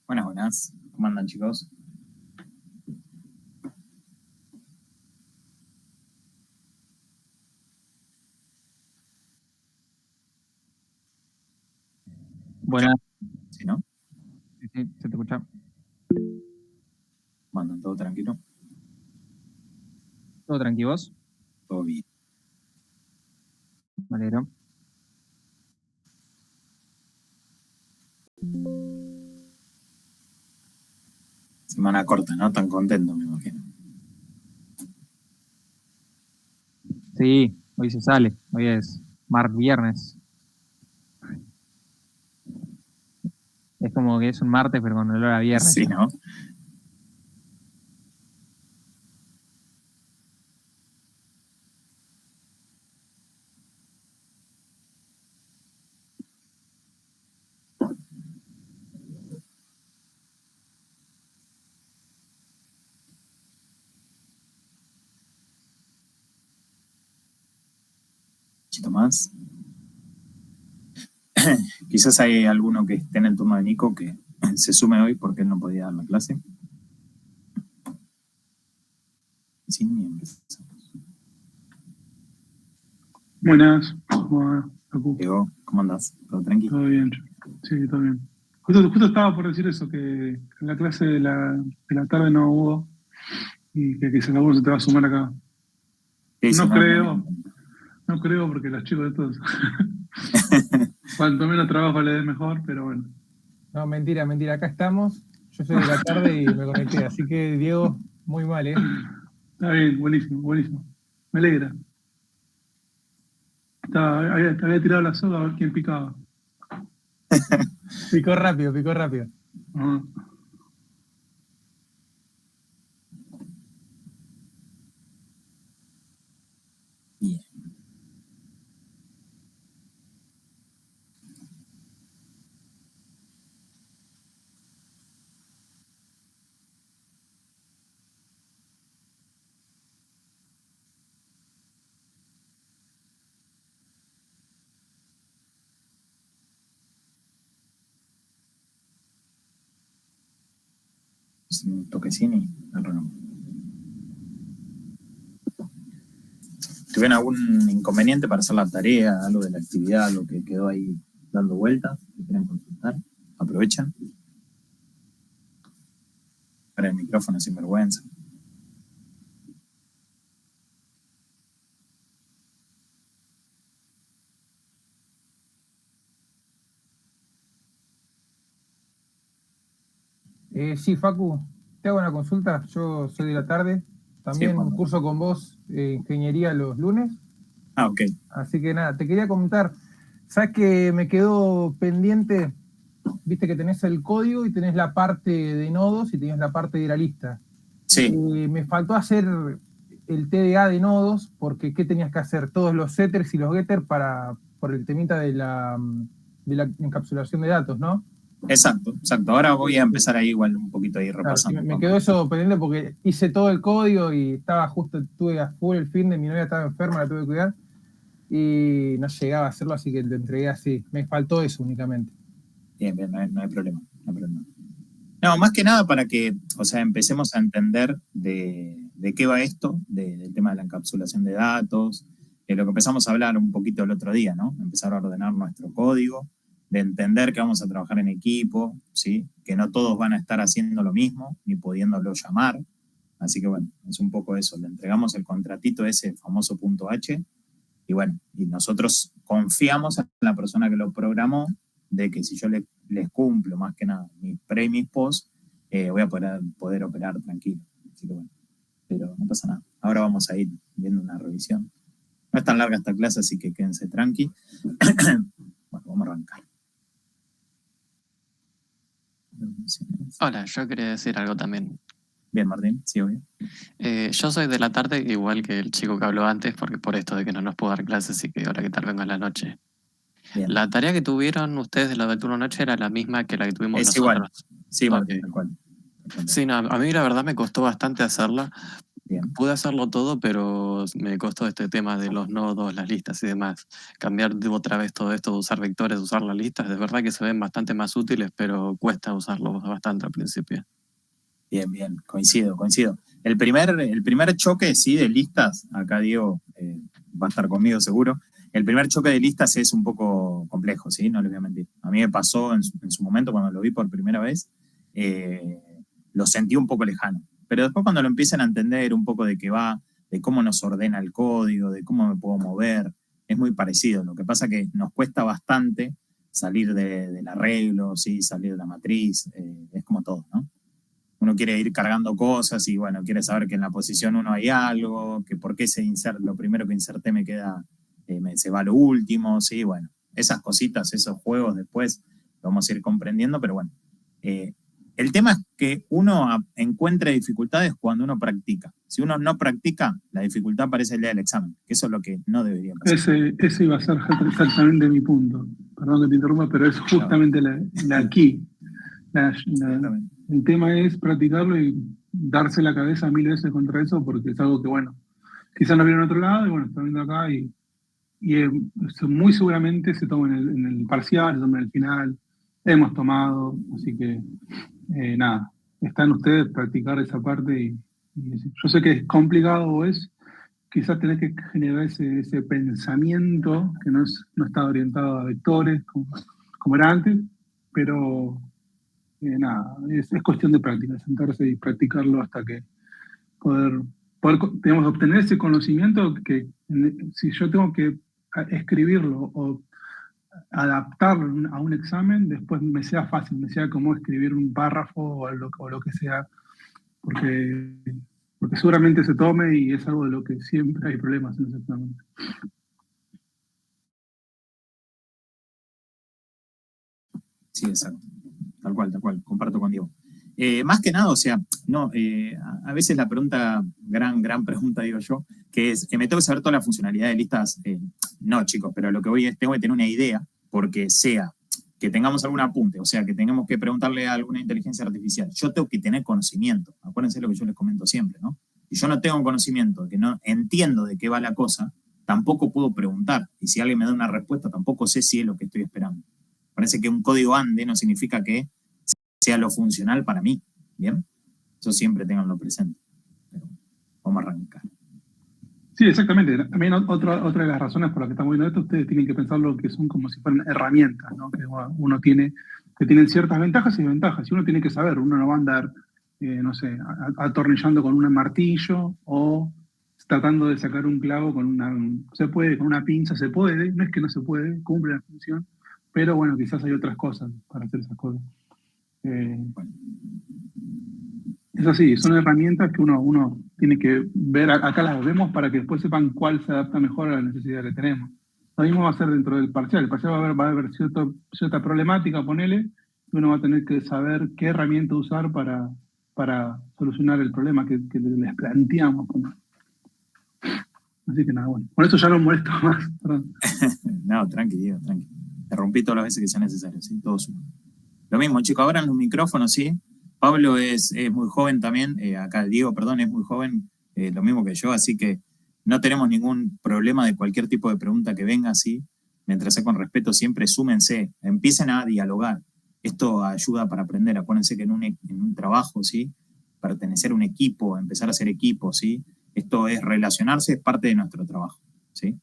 Buenas, buenas. ¿Cómo andan, chicos? Buenas. ¿Sí, no? Sí, sí, se te escucha. ¿Cómo andan? ¿Todo tranquilo? ¿Todo tranquilo vos? Todo bien. Me alegro. Semana corta, ¿no? Tan contento, me imagino. Sí, hoy se sale. Hoy es viernes. Es como que es un martes, pero con olor a viernes. Sí, ¿no? ¿Chito más? Quizás hay alguno que esté en el turno de Nico que se sume hoy porque él no podía dar la clase. Sí, ni empezamos. Buenas, ¿cómo va, Facu? Diego, ¿cómo andás? ¿Todo tranquilo? Todo bien, sí, todo bien. Justo estaba por decir eso, que en la clase de la tarde no hubo y que quizás alguno se te va a sumar acá. Sí, sí, No creo, no. no creo porque los chicos de todos, cuanto menos trabajo le dé mejor, pero bueno. No, mentira. Acá estamos. Yo soy de la tarde y me conecté. Así que, Diego, muy mal, ¿eh? Está bien, buenísimo, buenísimo. Me alegra. Te había tirado la soga a ver quién picaba. Picó rápido. Ajá. Bien. Un toquecini, arrancamos. ¿Tuvieron algún inconveniente para hacer la tarea, algo de la actividad, algo que quedó ahí dando vueltas, que quieran consultar? Aprovechan. Para el micrófono sin vergüenza. Sí, Facu, te hago una consulta. Yo soy de la tarde. También Sí, Juan. curso con vos ingeniería los lunes. Ah, ok. Así que nada, te quería comentar. ¿Sabes que me quedó pendiente? Viste que tenés el código y tenés la parte de nodos y tenés la parte de la lista. Sí. Me faltó hacer el TDA de nodos, porque ¿qué tenías que hacer? Todos los setters y los getters por el temita de la encapsulación de datos, ¿no? Exacto. Ahora voy a empezar ahí igual un poquito ahí repasando. Claro, me quedó eso pendiente porque hice todo el código y estaba justo, tuve a full el fin de mi novia estaba enferma, la tuve que cuidar y no llegaba a hacerlo, así que lo entregué así. Me faltó eso únicamente. Bien, no hay problema. No, más que nada para que, empecemos a entender de qué va esto, del tema de la encapsulación de datos, de lo que empezamos a hablar un poquito el otro día, ¿no? Empezar a ordenar nuestro código, de entender que vamos a trabajar en equipo, ¿sí? Que no todos van a estar haciendo lo mismo, ni pudiéndolo llamar. Así que bueno, es un poco eso. Le entregamos el contratito, ese famoso punto H, y bueno, y nosotros confiamos en la persona que lo programó, de que si yo les cumplo más que nada mis pre y mis post, voy a poder operar tranquilo. Así que bueno, pero no pasa nada. Ahora vamos a ir viendo una revisión. No es tan larga esta clase, así que quédense tranqui. Bueno, vamos a arrancar. Hola, yo quería decir algo también. Bien, Martín, sí, obvio. Yo soy de la tarde, igual que el chico que habló antes, porque por esto de que no nos puedo dar clases y que ahora que tal vengo en la noche. Bien. La tarea que tuvieron ustedes de la de turno noche era la misma que la que tuvimos Es nosotros. igual. Sí, Martín, Ok. tal cual. Sí, no, a mí la verdad me costó bastante hacerla, Bien. Pude hacerlo todo, pero me costó este tema de los nodos, las listas y demás. Cambiar otra vez todo esto de usar vectores, usar las listas, de verdad que se ven bastante más útiles, pero cuesta usarlos bastante al principio. Bien, bien, coincido. El primer choque, sí, de listas, acá Diego va a estar conmigo seguro. El primer choque de listas es un poco complejo, ¿sí? No les voy a mentir. A mí me pasó en su momento cuando lo vi por primera vez, lo sentí un poco lejano. Pero después cuando lo empiezan a entender un poco de qué va, de cómo nos ordena el código, de cómo me puedo mover, es muy parecido. Lo que pasa que nos cuesta bastante salir del arreglo, ¿sí? Salir de la matriz, es como todo, ¿no? Uno quiere ir cargando cosas y bueno, quiere saber que en la posición 1 hay algo, que por qué lo primero que inserté me queda, se va lo último, sí, bueno, esas cositas, esos juegos después lo vamos a ir comprendiendo, pero bueno. El tema es que uno encuentra dificultades cuando uno practica. Si uno no practica, la dificultad aparece el día del examen, que eso es lo que no debería pasar. Ese iba a ser exactamente mi punto. Perdón que te interrumpa, pero es justamente la key. El tema es practicarlo y darse la cabeza 1000 veces contra eso, porque es algo que, bueno, quizás no vieron en otro lado y bueno, está viendo acá y muy seguramente se toma en el parcial, se toma en el final. Hemos tomado, así que nada, están ustedes practicar esa parte y yo sé que es complicado quizás tenés que generar ese pensamiento que no está orientado a vectores como era antes, pero nada, es cuestión de práctica, sentarse y practicarlo hasta que poder digamos, obtener ese conocimiento que si yo tengo que escribirlo o adaptarlo a un examen, después me sea fácil, me sea como escribir un párrafo o lo que sea, porque seguramente se tome y es algo de lo que siempre hay problemas en ese examen. Sí, exacto. Tal cual, comparto con Diego. Más que nada, o sea, no, a veces la pregunta, gran pregunta, digo yo, que es que me tengo que saber toda la funcionalidad de listas. No, chicos, pero lo que voy es, tengo que tener una idea, porque sea que tengamos algún apunte, o sea, que tengamos que preguntarle a alguna inteligencia artificial, yo tengo que tener conocimiento. Acuérdense lo que yo les comento siempre, ¿no? Si yo no tengo conocimiento, que no entiendo de qué va la cosa, tampoco puedo preguntar. Y si alguien me da una respuesta, tampoco sé si es lo que estoy esperando. Parece que un código ande no significa que sea lo funcional para mí, ¿bien? Eso siempre tenganlo presente. Pero vamos a arrancar. Sí, exactamente. También otra de las razones por las que estamos viendo esto, ustedes tienen que pensar lo que son como si fueran herramientas, ¿no? Que uno tiene, que tienen ciertas ventajas y desventajas. Y uno tiene que saber, uno no va a andar, no sé, atornillando con un martillo o tratando de sacar un clavo con con una pinza, se puede, no es que no se puede, cumple la función, pero bueno, quizás hay otras cosas para hacer esas cosas. Es así, son herramientas que uno tiene que ver, acá las vemos para que después sepan cuál se adapta mejor a la necesidad que tenemos. Lo mismo va a ser dentro del parcial. El parcial va a haber cierta problemática, ponele, y uno va a tener que saber qué herramienta usar para solucionar el problema que les planteamos. Así que nada, bueno. Con eso ya no molesto más. Perdón. No, tranqui. Te rompí todas las veces que sea necesario, ¿sí? Todo suma. Lo mismo, chicos, abran los micrófonos, ¿sí? Pablo es muy joven también, acá Diego, perdón, es muy joven, lo mismo que yo, así que no tenemos ningún problema de cualquier tipo de pregunta que venga, ¿sí? Mientras sea con respeto, siempre súmense, empiecen a dialogar. Esto ayuda para aprender. Acuérdense que en un trabajo, ¿sí? Pertenecer a un equipo, empezar a hacer equipo, ¿sí? Esto es relacionarse, es parte de nuestro trabajo, ¿sí?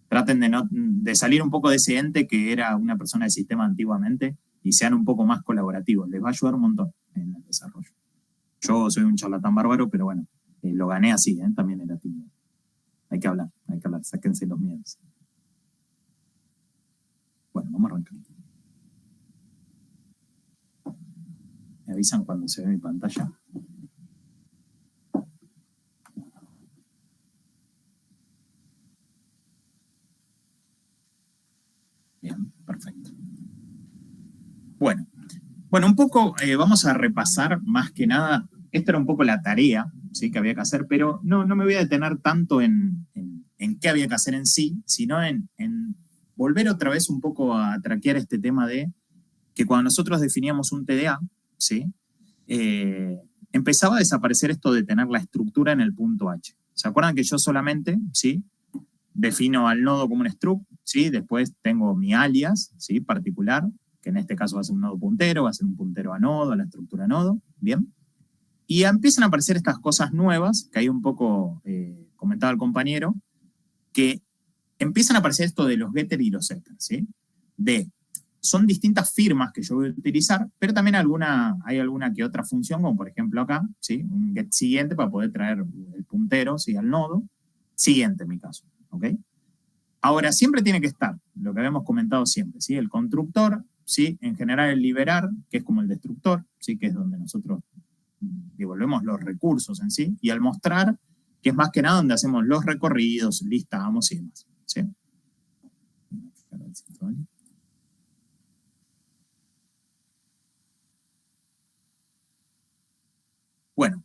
Traten de salir un poco de ese ente que era una persona del sistema antiguamente y sean un poco más colaborativos. Les va a ayudar un montón en el desarrollo. Yo soy un charlatán bárbaro, pero bueno, lo gané así, también era tímido. Hay que hablar, sáquense los miedos. Bueno, vamos a arrancar. Me avisan cuando se ve mi pantalla. Bien, perfecto. Bueno, un poco vamos a repasar más que nada. Esta era un poco la tarea, ¿sí? Que había que hacer, pero no me voy a detener tanto en qué había que hacer en sí, sino en volver otra vez un poco a traquear este tema de que cuando nosotros definíamos un TDA, ¿sí? empezaba a desaparecer esto de tener la estructura en el punto H. ¿Se acuerdan que yo solamente, ¿sí?, defino al nodo como un struct, ¿sí? Después tengo mi alias, ¿sí?, particular, que en este caso va a ser un nodo puntero, va a ser un puntero a nodo, a la estructura nodo, ¿bien? Y empiezan a aparecer estas cosas nuevas, que ahí un poco comentaba el compañero, que empiezan a aparecer esto de los getter y los setter, ¿sí? Son distintas firmas que yo voy a utilizar, pero también hay alguna que otra función, como por ejemplo acá, ¿sí?, un get siguiente para poder traer el puntero, ¿sí?, al nodo siguiente en mi caso, ¿ok? Ahora, siempre tiene que estar, lo que habíamos comentado siempre, ¿sí?, el constructor, ¿sí?, en general el liberar, que es como el destructor, ¿sí?, que es donde nosotros devolvemos los recursos en sí, y al mostrar, que es más que nada donde hacemos los recorridos, listamos y demás, ¿sí? Bueno,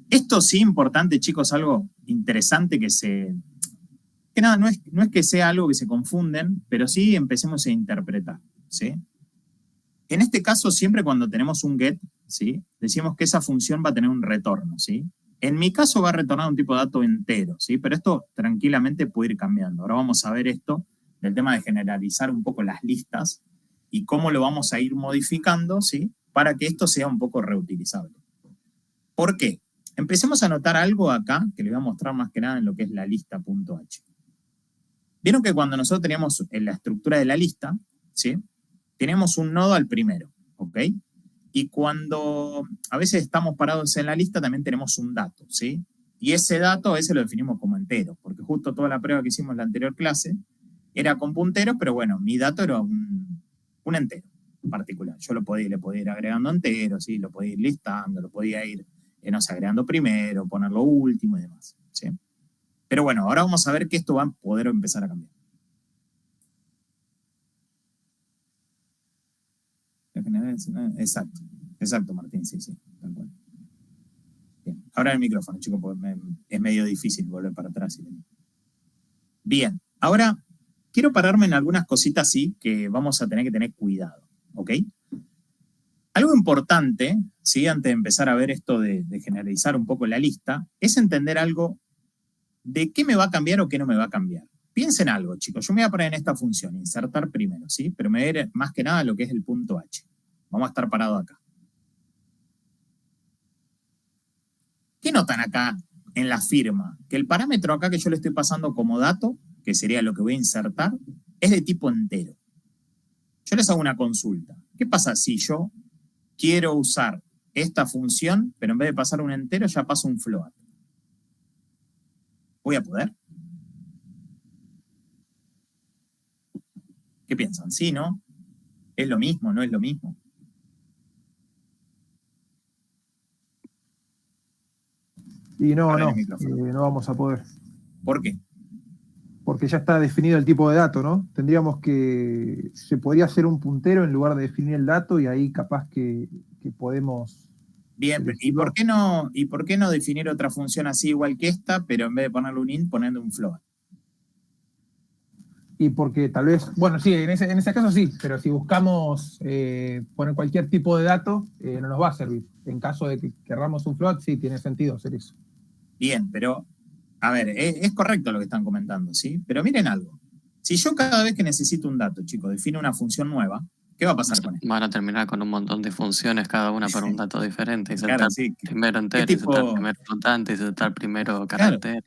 esto sí importante, chicos, algo interesante que nada, no es que sea algo que se confunden, pero sí empecemos a interpretar, ¿sí? En este caso, siempre cuando tenemos un get, ¿sí?, decimos que esa función va a tener un retorno, ¿sí? En mi caso va a retornar un tipo de dato entero, ¿sí? Pero esto tranquilamente puede ir cambiando. Ahora vamos a ver esto del tema de generalizar un poco las listas y cómo lo vamos a ir modificando, ¿sí?, para que esto sea un poco reutilizable. ¿Por qué? Empecemos a notar algo acá, que les voy a mostrar más que nada en lo que es la lista.h. Vieron que cuando nosotros teníamos en la estructura de la lista, ¿sí?, tenemos un nodo al primero, ¿ok? Y cuando a veces estamos parados en la lista, también tenemos un dato, ¿sí? Y ese dato a veces lo definimos como entero, porque justo toda la prueba que hicimos en la anterior clase era con punteros, pero bueno, mi dato era un entero particular. Yo le podía ir agregando enteros, ¿sí?, lo podía ir listando, lo podía ir, no sé, agregando primero, ponerlo último y demás, ¿sí? Pero bueno, ahora vamos a ver que esto va a poder empezar a cambiar. Exacto, Martín, sí, tal cual. Bien, ahora el micrófono, chicos, porque es medio difícil volver para atrás. Bien, ahora quiero pararme en algunas cositas, sí, que vamos a tener que tener cuidado, ¿ok? Algo importante, ¿sí?, antes de empezar a ver esto de generalizar un poco la lista, es entender algo de qué me va a cambiar o qué no me va a cambiar. Piensen algo, chicos. Yo me voy a poner en esta función, insertar primero, ¿sí? Pero me voy a ir más que nada a lo que es el punto H. Vamos a estar parados acá. ¿Qué notan acá en la firma? Que el parámetro acá que yo le estoy pasando como dato, que sería lo que voy a insertar, es de tipo entero. Yo les hago una consulta. ¿Qué pasa si yo quiero usar esta función, pero en vez de pasar un entero, ya paso un float? ¿Voy a poder? ¿Qué piensan? ¿Sí, no? ¿Es lo mismo? ¿No es lo mismo? Y no vamos a poder. ¿Por qué? Porque ya está definido el tipo de dato, ¿no? Se podría hacer un puntero en lugar de definir el dato y ahí capaz que podemos... Bien, ¿y por qué no definir otra función así igual que esta, pero en vez de ponerle un int, ponerle un float? Y porque tal vez, bueno, sí, en ese caso sí, pero si buscamos poner cualquier tipo de dato, no nos va a servir. En caso de que querramos un float, sí, tiene sentido hacer eso. Bien, pero, a ver, es correcto lo que están comentando, ¿sí? Pero miren algo. Si yo cada vez que necesito un dato, chicos, defino una función nueva, ¿qué va a pasar con esto? Van a terminar con un montón de funciones, cada una para un dato diferente. Y Claro, saltar sí. primero entero, y saltar primero flotante, y saltar primero carácter.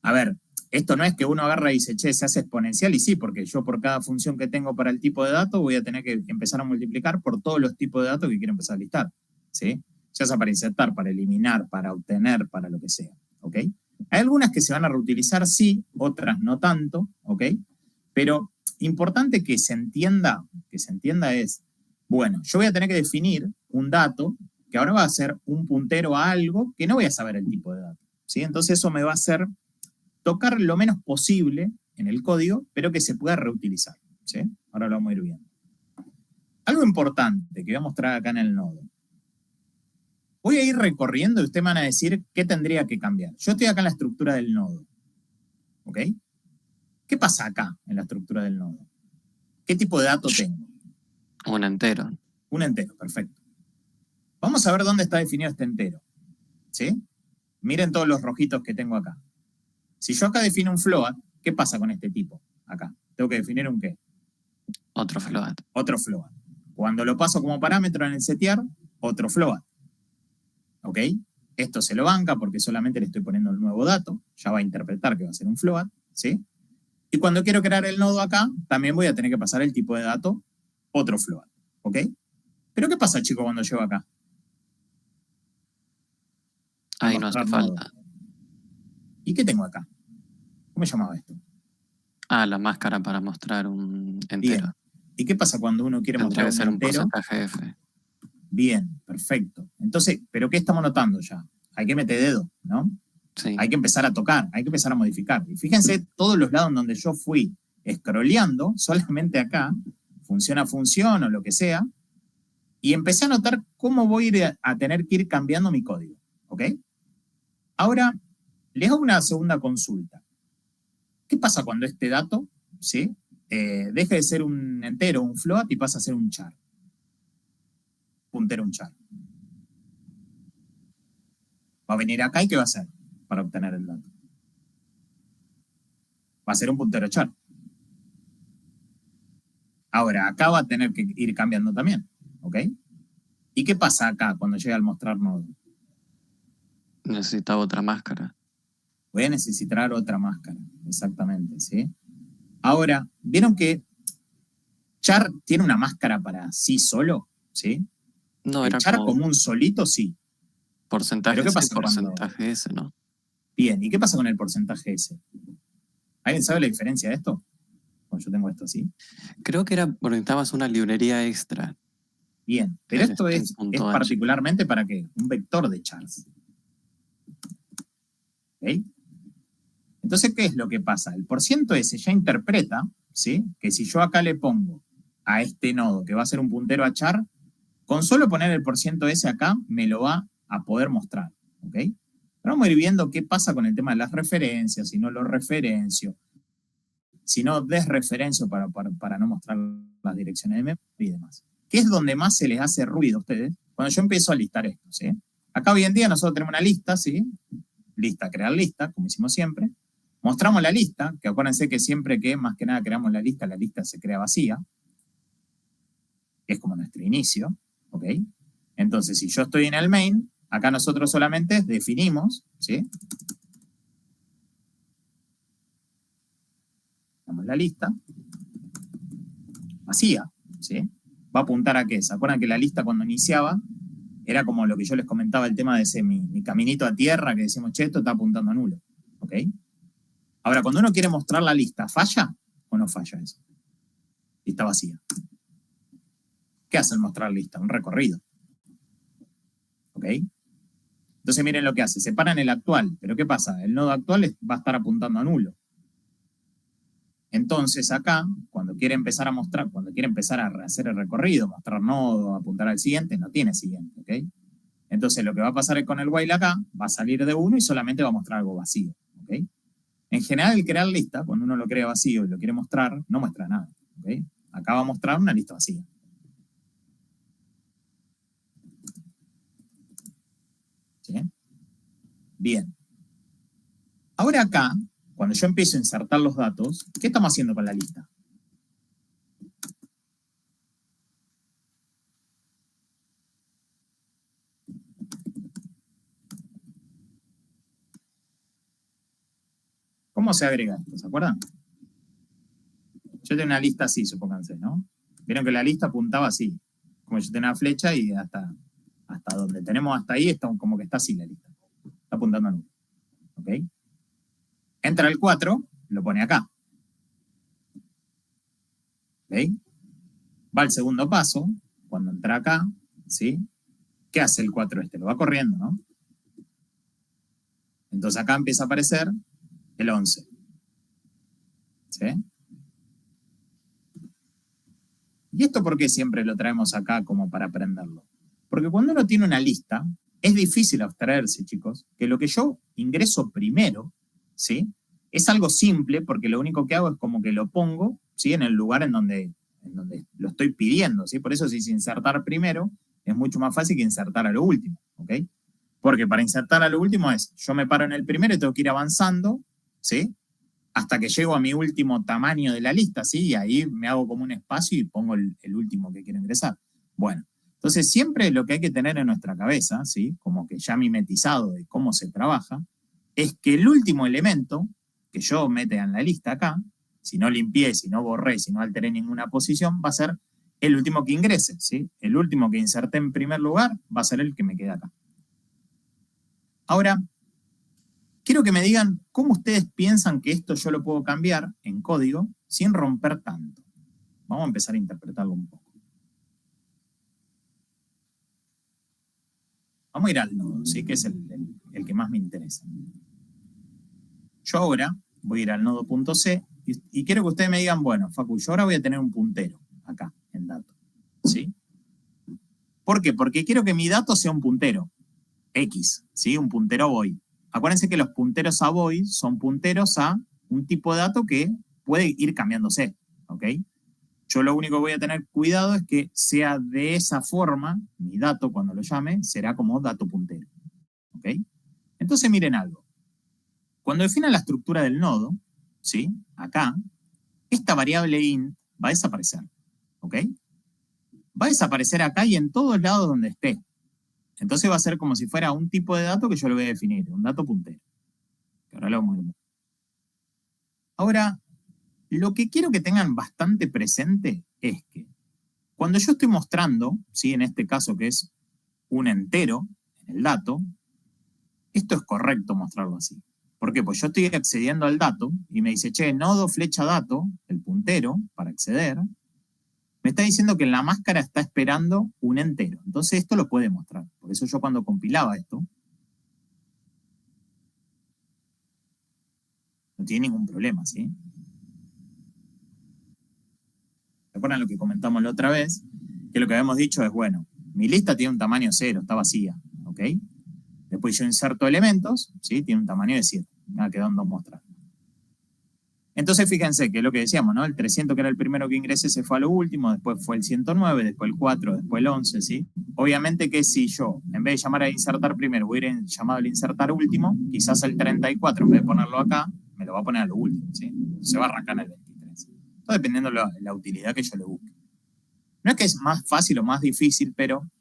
A ver, esto no es que uno agarra y dice, che, se hace exponencial, y sí, porque yo por cada función que tengo para el tipo de dato voy a tener que empezar a multiplicar por todos los tipos de datos que quiero empezar a listar, ¿sí? Ya sea para insertar, para eliminar, para obtener, para lo que sea, ¿ok? Hay algunas que se van a reutilizar, sí, otras no tanto, ¿ok? Pero importante que se entienda es, bueno, yo voy a tener que definir un dato que ahora va a ser un puntero a algo que no voy a saber el tipo de dato, ¿sí? Entonces eso me va a hacer tocar lo menos posible en el código, pero que se pueda reutilizar, ¿sí? Ahora lo vamos a ir viendo. Algo importante que voy a mostrar acá en el nodo. Voy a ir recorriendo y ustedes me van a decir qué tendría que cambiar. Yo estoy acá en la estructura del nodo, ¿ok? ¿Qué pasa acá en la estructura del nodo? ¿Qué tipo de dato tengo? Un entero. Un entero, perfecto. Vamos a ver dónde está definido este entero. ¿Sí? Miren todos los rojitos que tengo acá. Si yo acá defino un float, ¿qué pasa con este tipo? Acá. Tengo que definir un ¿qué? Otro float. Otro float. Cuando lo paso como parámetro en el setear, otro float. ¿Ok? Esto se lo banca porque solamente le estoy poniendo el nuevo dato. Ya va a interpretar que va a ser un float. ¿Sí? Y cuando quiero crear el nodo acá, también voy a tener que pasar el tipo de dato, otro float. ¿Ok? Pero ¿qué pasa, chicos, cuando llego acá? Ahí no hace Mostrar falta. nodo. ¿Y qué tengo acá? ¿Cómo se llamaba esto? Ah, la máscara para mostrar un entero. Bien. ¿Y qué pasa cuando uno quiere Tendría mostrar que ser un entero? porcentaje F. Bien, perfecto. Entonces, ¿pero qué estamos notando ya? Hay que meter dedo, ¿no? Sí. Hay que empezar a tocar, hay que empezar a modificar. Y fíjense, todos los lados en donde yo fui scrolleando, solamente acá, funciona función o lo que sea, y empecé a notar cómo voy a ir a tener que ir cambiando mi código, ¿ok? Ahora, les hago una segunda consulta. ¿Qué pasa cuando este dato, ¿sí? Deja de ser un entero, un float, y pasa a ser un char? Puntero un char. Va a venir acá y ¿qué va a hacer para obtener el dato? Va a ser un puntero char. Ahora, acá va a tener que ir cambiando también, ¿ok? ¿Y qué pasa acá cuando llega al mostrar nodo? Necesitaba otra máscara. Voy a necesitar otra máscara, exactamente, ¿sí? Ahora, ¿vieron que char tiene una máscara para sí solo? ¿Sí? No, El era char como común solito, sí. porcentaje ¿Pero qué C, pasa cuando...? porcentaje S, ¿no? Bien, ¿y qué pasa con el porcentaje ese? ¿Alguien sabe la diferencia de esto? Cuando yo tengo esto así. Creo que era porque necesitabas una librería extra. Bien, pero El esto es string.h. particularmente para ¿qué? Un vector de chars. ¿Ok? Entonces, ¿qué es lo que pasa? El porciento ese ya interpreta, ¿sí? Que si yo acá le pongo a este nodo que va a ser un puntero a char, con solo poner el porciento ese acá, me lo va a poder mostrar, ¿ok? Pero vamos a ir viendo qué pasa con el tema de las referencias, si no lo referencio, si no desreferencio para no mostrar las direcciones de memoria y demás. ¿Qué es donde más se les hace ruido a ustedes? Cuando yo empiezo a listar esto, ¿sí? Acá hoy en día nosotros tenemos una lista, ¿sí? Lista, crear lista, como hicimos siempre. Mostramos la lista, que acuérdense que siempre que más que nada creamos la lista se crea vacía. Es como nuestro inicio, ¿ok? Entonces, si yo estoy en el main, acá nosotros solamente definimos, ¿sí? Damos la lista vacía, ¿sí? Va a apuntar a qué. ¿Se acuerdan que la lista cuando iniciaba era como lo que yo les comentaba, el tema de ese mi caminito a tierra, que decimos, che, esto está apuntando a nulo, ¿ok? Ahora, cuando uno quiere mostrar la lista, ¿falla o no falla eso? Lista vacía. ¿Qué hace el mostrar lista? Un recorrido. ¿Ok? Entonces miren lo que hace. Separan el actual. ¿Pero qué pasa? El nodo actual va a estar apuntando a nulo. Entonces acá, cuando quiere empezar a mostrar, cuando quiere empezar a hacer el recorrido, mostrar nodo, apuntar al siguiente, no tiene siguiente. ¿Ok? Entonces lo que va a pasar es con el while acá, va a salir de 1 y solamente va a mostrar algo vacío. ¿Ok? En general, el crear lista, cuando uno lo crea vacío y lo quiere mostrar, no muestra nada. ¿Ok? Acá va a mostrar una lista vacía. ¿Sí? Bien. Ahora acá, cuando yo empiezo a insertar los datos, ¿qué estamos haciendo con la lista? ¿Cómo se agrega esto? ¿Se acuerdan? Yo tengo una lista así, supónganse, ¿no? Vieron que la lista apuntaba así. Como yo tengo una flecha y hasta donde tenemos hasta ahí, está como que está así la lista. Está apuntando a nulo. ¿Ok? Entra el 4, lo pone acá. ¿Ok? Va al segundo paso, cuando entra acá, ¿sí? ¿Qué hace el 4 este? Lo va corriendo, ¿no? Entonces acá empieza a aparecer el 11. ¿Sí? ¿Y esto por qué siempre lo traemos acá como para aprenderlo? Porque cuando uno tiene una lista, es difícil abstraerse, chicos, que lo que yo ingreso primero, ¿sí? Es algo simple, porque lo único que hago es como que lo pongo, ¿sí? En el lugar en donde lo estoy pidiendo, ¿sí? Por eso si se insertar primero, es mucho más fácil que insertar a lo último, ¿ok? Porque para insertar a lo último yo me paro en el primero y tengo que ir avanzando, ¿sí? Hasta que llego a mi último tamaño de la lista, ¿sí? Y ahí me hago como un espacio y pongo el último que quiero ingresar. Bueno, entonces siempre lo que hay que tener en nuestra cabeza, ¿sí? Como que ya mimetizado de cómo se trabaja, es que el último elemento que yo mete en la lista acá, si no limpié, si no borré, si no alteré ninguna posición, va a ser el último que ingrese, ¿sí? El último que inserté en primer lugar va a ser el que me queda acá. Ahora, quiero que me digan cómo ustedes piensan que esto yo lo puedo cambiar en código sin romper tanto. Vamos a empezar a interpretarlo un poco. Vamos a ir al nodo, ¿sí? Que es el que más me interesa. Yo ahora voy a ir al nodo.c y quiero que ustedes me digan, bueno, Facu, yo ahora voy a tener un puntero acá en dato, ¿sí? ¿Por qué? Porque quiero que mi dato sea un puntero, X, ¿sí? Un puntero void. Acuérdense que los punteros a void son punteros a un tipo de dato que puede ir cambiándose, ¿ok? Yo lo único que voy a tener cuidado es que sea de esa forma, mi dato cuando lo llame, será como dato puntero, ¿ok? Entonces miren algo. Cuando defina la estructura del nodo, ¿sí? Acá, esta variable int va a desaparecer, ¿ok? Va a desaparecer acá y en todos lados donde esté. Entonces va a ser como si fuera un tipo de dato que yo lo voy a definir, un dato puntero. Que ahora lo vamos a ir. Ahora, lo que quiero que tengan bastante presente es que cuando yo estoy mostrando, ¿sí? En este caso que es un entero en el dato, esto es correcto mostrarlo así. ¿Por qué? Pues yo estoy accediendo al dato y me dice, che, nodo flecha dato, el puntero, para acceder, me está diciendo que en la máscara está esperando un entero. Entonces esto lo puede mostrar. Por eso yo cuando compilaba esto, no tiene ningún problema, ¿sí? ¿Recuerdan lo que comentamos la otra vez? Que lo que habíamos dicho es, bueno, mi lista tiene un tamaño 0, está vacía, ¿ok? Después yo inserto elementos, ¿sí? Tiene un tamaño de 7. Me quedó en 2 muestras. Entonces fíjense que es lo que decíamos, ¿no? El 300 que era el primero que ingresé se fue a lo último, después fue el 109, después el 4, después el 11, ¿sí? Obviamente que si yo, en vez de llamar a insertar primero, voy a ir llamado al insertar último, quizás el 34, en vez de ponerlo acá, me lo va a poner a lo último, ¿sí? Se va a arrancar en el 23. Todo dependiendo de la utilidad que yo le busque. No es que es más fácil o más difícil, pero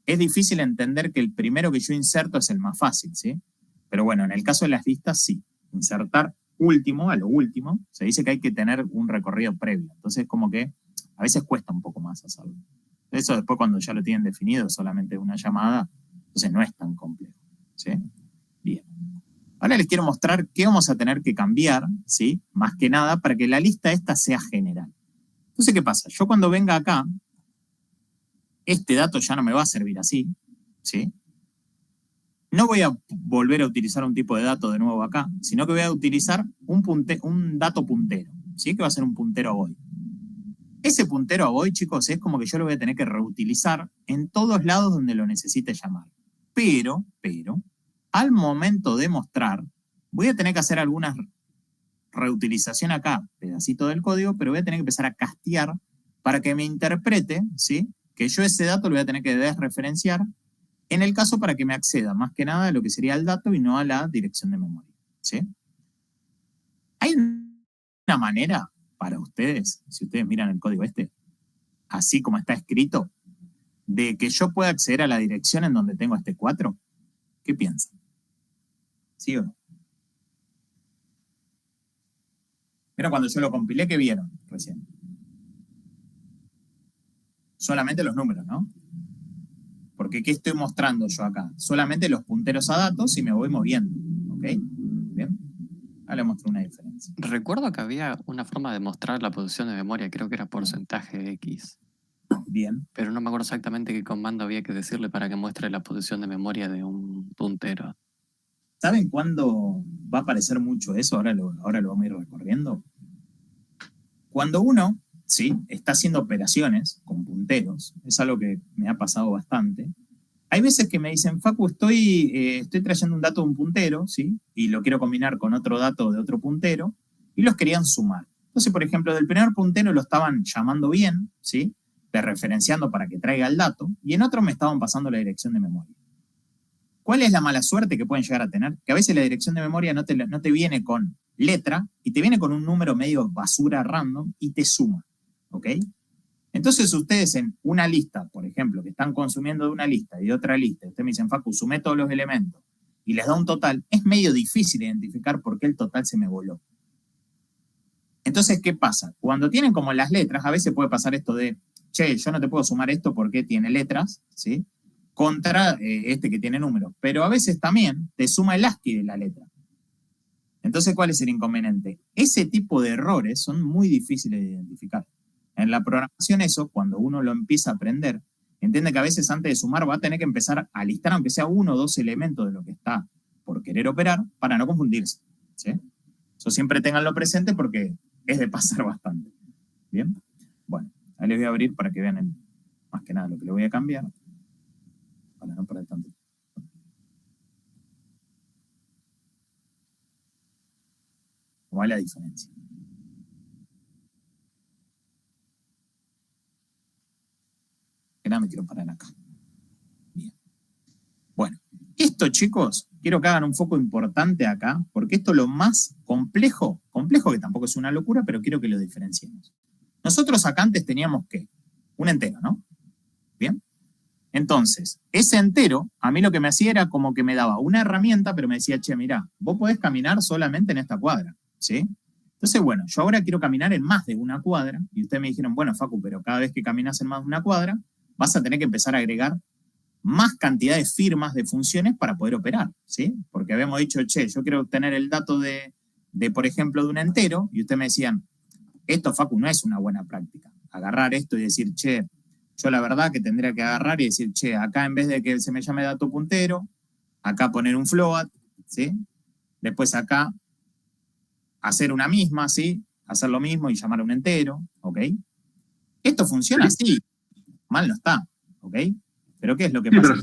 es difícil entender que el primero que yo inserto es el más fácil, ¿sí? Pero bueno, en el caso de las listas, sí. Insertar último, a lo último, se dice que hay que tener un recorrido previo. Entonces, como que a veces cuesta un poco más hacerlo. Eso después cuando ya lo tienen definido, solamente una llamada, entonces no es tan complejo, ¿sí? Bien. Ahora les quiero mostrar qué vamos a tener que cambiar, ¿sí? Más que nada, para que la lista esta sea general. Entonces, ¿qué pasa? Yo cuando venga acá, este dato ya no me va a servir así, ¿sí? No voy a volver a utilizar un tipo de dato de nuevo acá, sino que voy a utilizar un dato puntero, ¿sí? Que va a ser un puntero a void. Ese puntero a void, chicos, es como que yo lo voy a tener que reutilizar en todos lados donde lo necesite llamar. Pero, al momento de mostrar, voy a tener que hacer algunas reutilización acá, pedacito del código, pero voy a tener que empezar a castear para que me interprete, ¿sí? Que yo ese dato lo voy a tener que desreferenciar en el caso para que me acceda más que nada a lo que sería el dato y no a la dirección de memoria, ¿sí? Hay una manera para ustedes, si ustedes miran el código así como está escrito, de que yo pueda acceder a la dirección en donde tengo este 4. ¿Qué piensan? ¿Sí o no? Pero cuando yo lo compilé, ¿qué vieron recién? Solamente los números, ¿no? Porque ¿qué estoy mostrando yo acá? Solamente los punteros a datos y me voy moviendo, ¿ok? Bien. Ahora les muestro una diferencia. Recuerdo que había una forma de mostrar la posición de memoria, creo que era porcentaje X. Bien. Pero no me acuerdo exactamente qué comando había que decirle para que muestre la posición de memoria de un puntero. ¿Saben cuándo va a aparecer mucho eso? Ahora lo vamos a ir recorriendo. Cuando uno, ¿sí? Está haciendo operaciones con punteros, es algo que me ha pasado bastante. Hay veces que me dicen, Facu, estoy trayendo un dato de un puntero, ¿sí? Y lo quiero combinar con otro dato de otro puntero, y los querían sumar. Entonces, por ejemplo, del primer puntero lo estaban llamando bien, ¿sí? referenciando para que traiga el dato, y en otro me estaban pasando la dirección de memoria. ¿Cuál es la mala suerte que pueden llegar a tener? Que a veces la dirección de memoria no te viene con letra y te viene con un número medio basura random y te suma, ¿ok? Entonces ustedes en una lista, por ejemplo, que están consumiendo de una lista y de otra lista, ustedes me dicen, Facu, sumé todos los elementos y les da un total, es medio difícil identificar por qué el total se me voló. Entonces, ¿qué pasa? Cuando tienen como las letras, a veces puede pasar esto de, che, yo no te puedo sumar esto porque tiene letras, ¿sí? Contra este que tiene números. Pero a veces también te suma el ASCII de la letra. Entonces, ¿cuál es el inconveniente? Ese tipo de errores son muy difíciles de identificar. En la programación eso, cuando uno lo empieza a aprender, entiende que a veces antes de sumar va a tener que empezar a listar aunque sea 1 o 2 elementos de lo que está por querer operar para no confundirse, ¿sí? Eso siempre tenganlo presente porque es de pasar bastante. ¿Bien? Bueno, ahí les voy a abrir para que vean más que nada lo que le voy a cambiar. Para no perder tanto tiempo. ¿Cómo va la diferencia? Me quiero parar acá. Bien. Bueno, esto, chicos, quiero que hagan un foco importante acá, porque esto es lo más complejo que tampoco es una locura, pero quiero que lo diferenciemos. Nosotros acá antes teníamos, ¿qué? Un entero, ¿no? Bien. Entonces, ese entero, a mí lo que me hacía era como que me daba una herramienta, pero me decía, che, mirá, vos podés caminar solamente en esta cuadra, ¿sí? Entonces, bueno, yo ahora quiero caminar en más de una cuadra, y ustedes me dijeron, bueno, Facu, pero cada vez que caminas en más de una cuadra, vas a tener que empezar a agregar más cantidad de firmas de funciones para poder operar, ¿sí? Porque habíamos dicho, che, yo quiero obtener el dato de, por ejemplo, de un entero, y ustedes me decían, esto, Facu, no es una buena práctica. Agarrar esto y decir, che, yo la verdad que tendría que agarrar y decir, che, acá en vez de que se me llame dato puntero, acá poner un float, ¿sí? Después acá hacer una misma, ¿sí? Hacer lo mismo y llamar a un entero, ¿ok? Esto funciona así. Mal no está, ¿ok? Pero ¿qué es lo que pasa?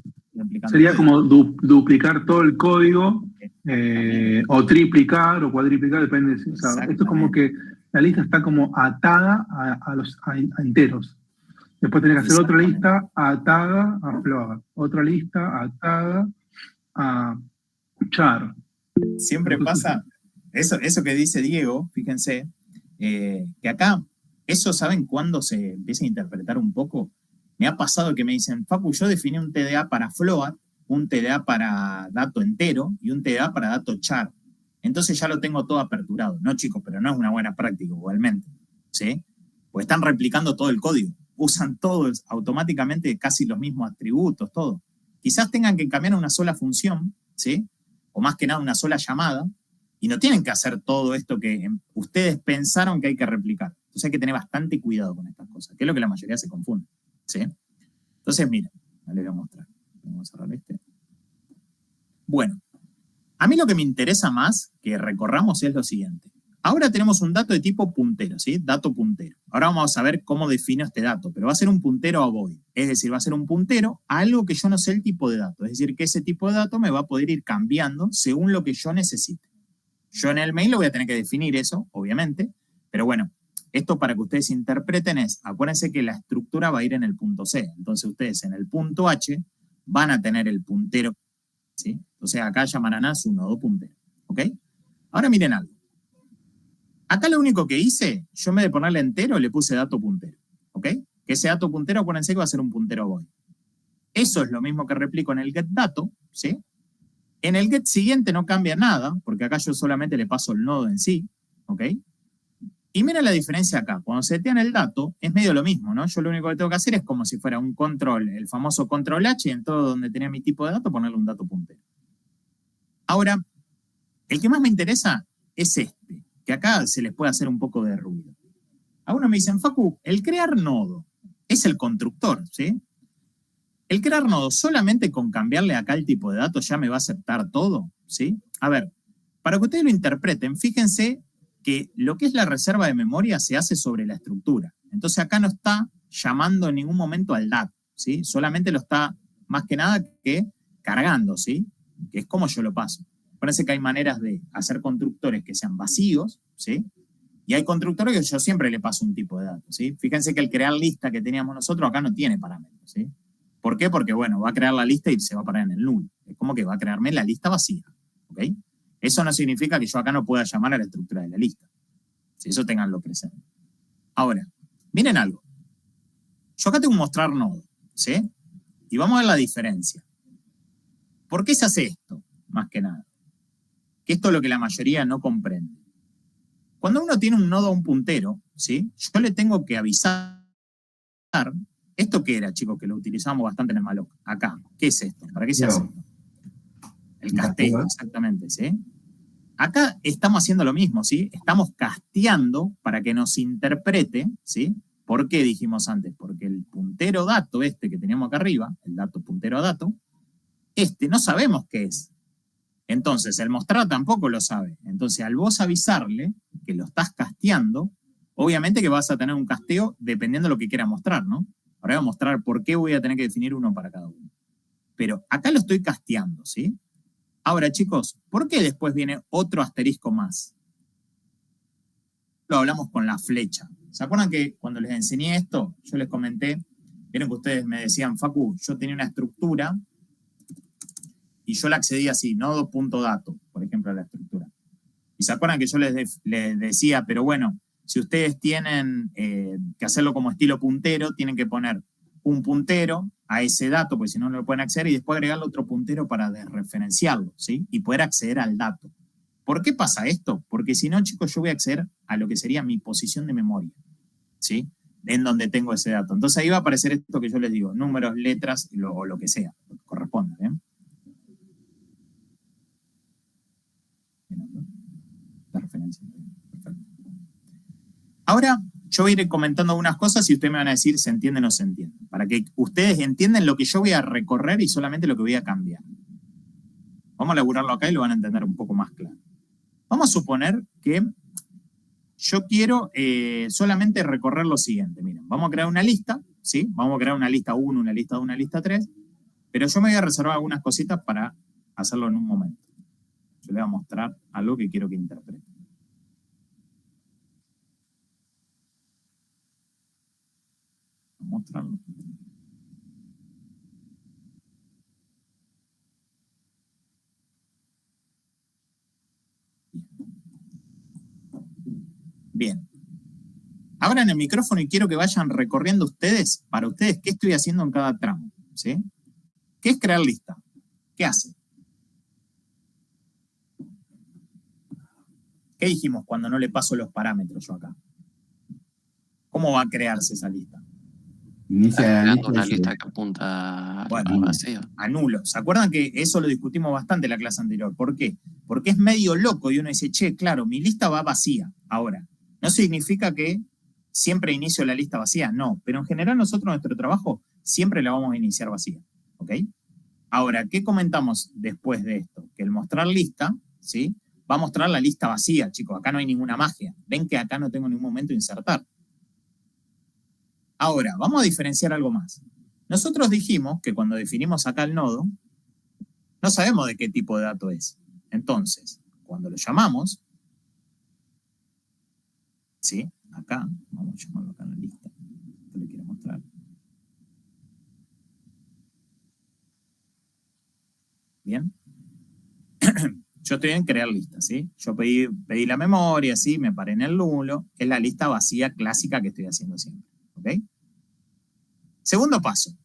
Sería como duplicar todo el código, o triplicar o cuadriplicar, depende. O sea, esto es como que la lista está como atada a enteros. Después tenés que hacer otra lista atada a float, otra lista atada a char. Siempre pasa, eso que dice Diego, fíjense, que acá, eso ¿saben cuándo se empieza a interpretar un poco? Me ha pasado que me dicen, Facu, yo definí un TDA para float, un TDA para dato entero y un TDA para dato char. Entonces ya lo tengo todo aperturado. No, chicos, pero no es una buena práctica igualmente, ¿sí? Pues están replicando todo el código. Usan todos automáticamente casi los mismos atributos, todo. Quizás tengan que cambiar una sola función, ¿sí? O más que nada una sola llamada, y no tienen que hacer todo esto que ustedes pensaron que hay que replicar. Entonces hay que tener bastante cuidado con estas cosas, que es lo que la mayoría se confunde, ¿sí? Entonces, miren, les voy a mostrar. Vamos a cerrar este. Bueno, a mí lo que me interesa más que recorramos es lo siguiente. Ahora tenemos un dato de tipo puntero, ¿sí? Dato puntero. Ahora vamos a ver cómo defino este dato, pero va a ser un puntero a void. Es decir, va a ser un puntero a algo que yo no sé el tipo de dato. Es decir, que ese tipo de dato me va a poder ir cambiando según lo que yo necesite. Yo en el mail lo voy a tener que definir eso, obviamente, pero bueno, esto para que ustedes interpreten es, acuérdense que la estructura va a ir en el punto C. Entonces ustedes en el punto H van a tener el puntero, ¿sí? O sea, acá llamarán a su nodo puntero, ¿ok? Ahora miren algo. Acá lo único que hice, yo en vez de ponerle entero, le puse dato puntero, ¿ok? Que ese dato puntero, acuérdense que va a ser un puntero void. Eso es lo mismo que replico en el getDato, ¿sí? En el get siguiente no cambia nada, porque acá yo solamente le paso el nodo en sí, ¿ok? Y mira la diferencia acá. Cuando setean el dato, es medio lo mismo, ¿no? Yo lo único que tengo que hacer es como si fuera un control, el famoso control H, y en todo donde tenía mi tipo de dato, ponerle un dato puntero. Ahora, el que más me interesa es este, que acá se les puede hacer un poco de ruido. A uno me dicen, Facu, el crear nodo es el constructor, ¿sí? El crear nodo solamente con cambiarle acá el tipo de datos ya me va a aceptar todo, ¿sí? A ver, para que ustedes lo interpreten, fíjense que lo que es la reserva de memoria se hace sobre la estructura. Entonces acá no está llamando en ningún momento al dato, ¿sí? Solamente lo está, más que nada, que cargando, ¿sí? Que es como yo lo paso. Parece que hay maneras de hacer constructores que sean vacíos, ¿sí? Y hay constructores que yo siempre le paso un tipo de datos, ¿sí? Fíjense que el crear lista que teníamos nosotros acá no tiene parámetros, ¿sí? ¿Por qué? Porque, bueno, va a crear la lista y se va a parar en el null. Es como que va a crearme la lista vacía, ¿ok? Eso no significa que yo acá no pueda llamar a la estructura de la lista. Si eso tenganlo presente. Ahora, miren algo. Yo acá tengo un mostrar nodo, ¿sí? Y vamos a ver la diferencia. ¿Por qué se hace esto? Más que nada. Que esto es lo que la mayoría no comprende. Cuando uno tiene un nodo o un puntero, ¿sí? Yo le tengo que avisar. ¿Esto qué era, chicos? Que lo utilizamos bastante en el malloc. Acá. ¿Qué es esto? ¿Para qué se hace esto? El casteo, exactamente, ¿sí? Acá estamos haciendo lo mismo, ¿sí? Estamos casteando para que nos interprete, ¿sí? ¿Por qué dijimos antes? Porque el puntero dato este que teníamos acá arriba, el dato puntero a dato, no sabemos qué es. Entonces, el mostrar tampoco lo sabe. Entonces, al vos avisarle que lo estás casteando, obviamente que vas a tener un casteo dependiendo de lo que quiera mostrar, ¿no? Ahora voy a mostrar por qué voy a tener que definir uno para cada uno. Pero acá lo estoy casteando, ¿sí? Ahora, chicos, ¿por qué después viene otro asterisco más? Lo hablamos con la flecha. ¿Se acuerdan que cuando les enseñé esto, yo les comenté, vieron que ustedes me decían, Facu, yo tenía una estructura y yo la accedía así, nodo.dato, por ejemplo, a la estructura. Y se acuerdan que yo les decía, pero bueno, si ustedes tienen que hacerlo como estilo puntero, tienen que poner un puntero a ese dato, porque si no, no lo pueden acceder, y después agregarle otro puntero para desreferenciarlo, ¿sí? Y poder acceder al dato. ¿Por qué pasa esto? Porque si no, chicos, yo voy a acceder a lo que sería mi posición de memoria, ¿sí? En donde tengo ese dato. Entonces ahí va a aparecer esto que yo les digo, números, letras o lo que sea, lo que corresponda, ¿bien? La referencia. Perfecto. Ahora, yo voy a ir comentando algunas cosas y ustedes me van a decir se entiende o no se entiende. Para que ustedes entiendan lo que yo voy a recorrer y solamente lo que voy a cambiar. Vamos a elaborarlo acá y lo van a entender un poco más claro. Vamos a suponer que yo quiero solamente recorrer lo siguiente. Miren, vamos a crear una lista, ¿sí? Vamos a crear una lista 1, una lista 2, una lista 3, pero yo me voy a reservar algunas cositas para hacerlo en un momento. Yo les voy a mostrar algo que quiero que interpreten. Mostrarlo. Bien. Abran el micrófono y quiero que vayan recorriendo ustedes, para ustedes, qué estoy haciendo en cada tramo, ¿sí? ¿Qué es crear lista? ¿Qué hace? ¿Qué dijimos cuando no le paso los parámetros yo acá? ¿Cómo va a crearse esa lista? Inicia una lista que apunta al vacío. A nulo. ¿Se acuerdan que eso lo discutimos bastante en la clase anterior? ¿Por qué? Porque es medio loco y uno dice, che, claro, mi lista va vacía. Ahora, no significa que siempre inicio la lista vacía, no. Pero en general nosotros nuestro trabajo siempre la vamos a iniciar vacía. ¿Ok? Ahora, ¿qué comentamos después de esto? Que el mostrar lista, ¿sí? Va a mostrar la lista vacía, chicos. Acá no hay ninguna magia. Ven que acá no tengo ningún momento de insertar. Ahora, vamos a diferenciar algo más. Nosotros dijimos que cuando definimos acá el nodo, no sabemos de qué tipo de dato es. Entonces, cuando lo llamamos, ¿sí? Acá, vamos a llamarlo acá en la lista. Esto le quiero mostrar. Bien. Yo estoy en crear listas, ¿sí? Yo pedí la memoria, ¿sí? Me paré en el nulo, que es la lista vacía clásica que estoy haciendo siempre. ¿Ok? Segundo paso.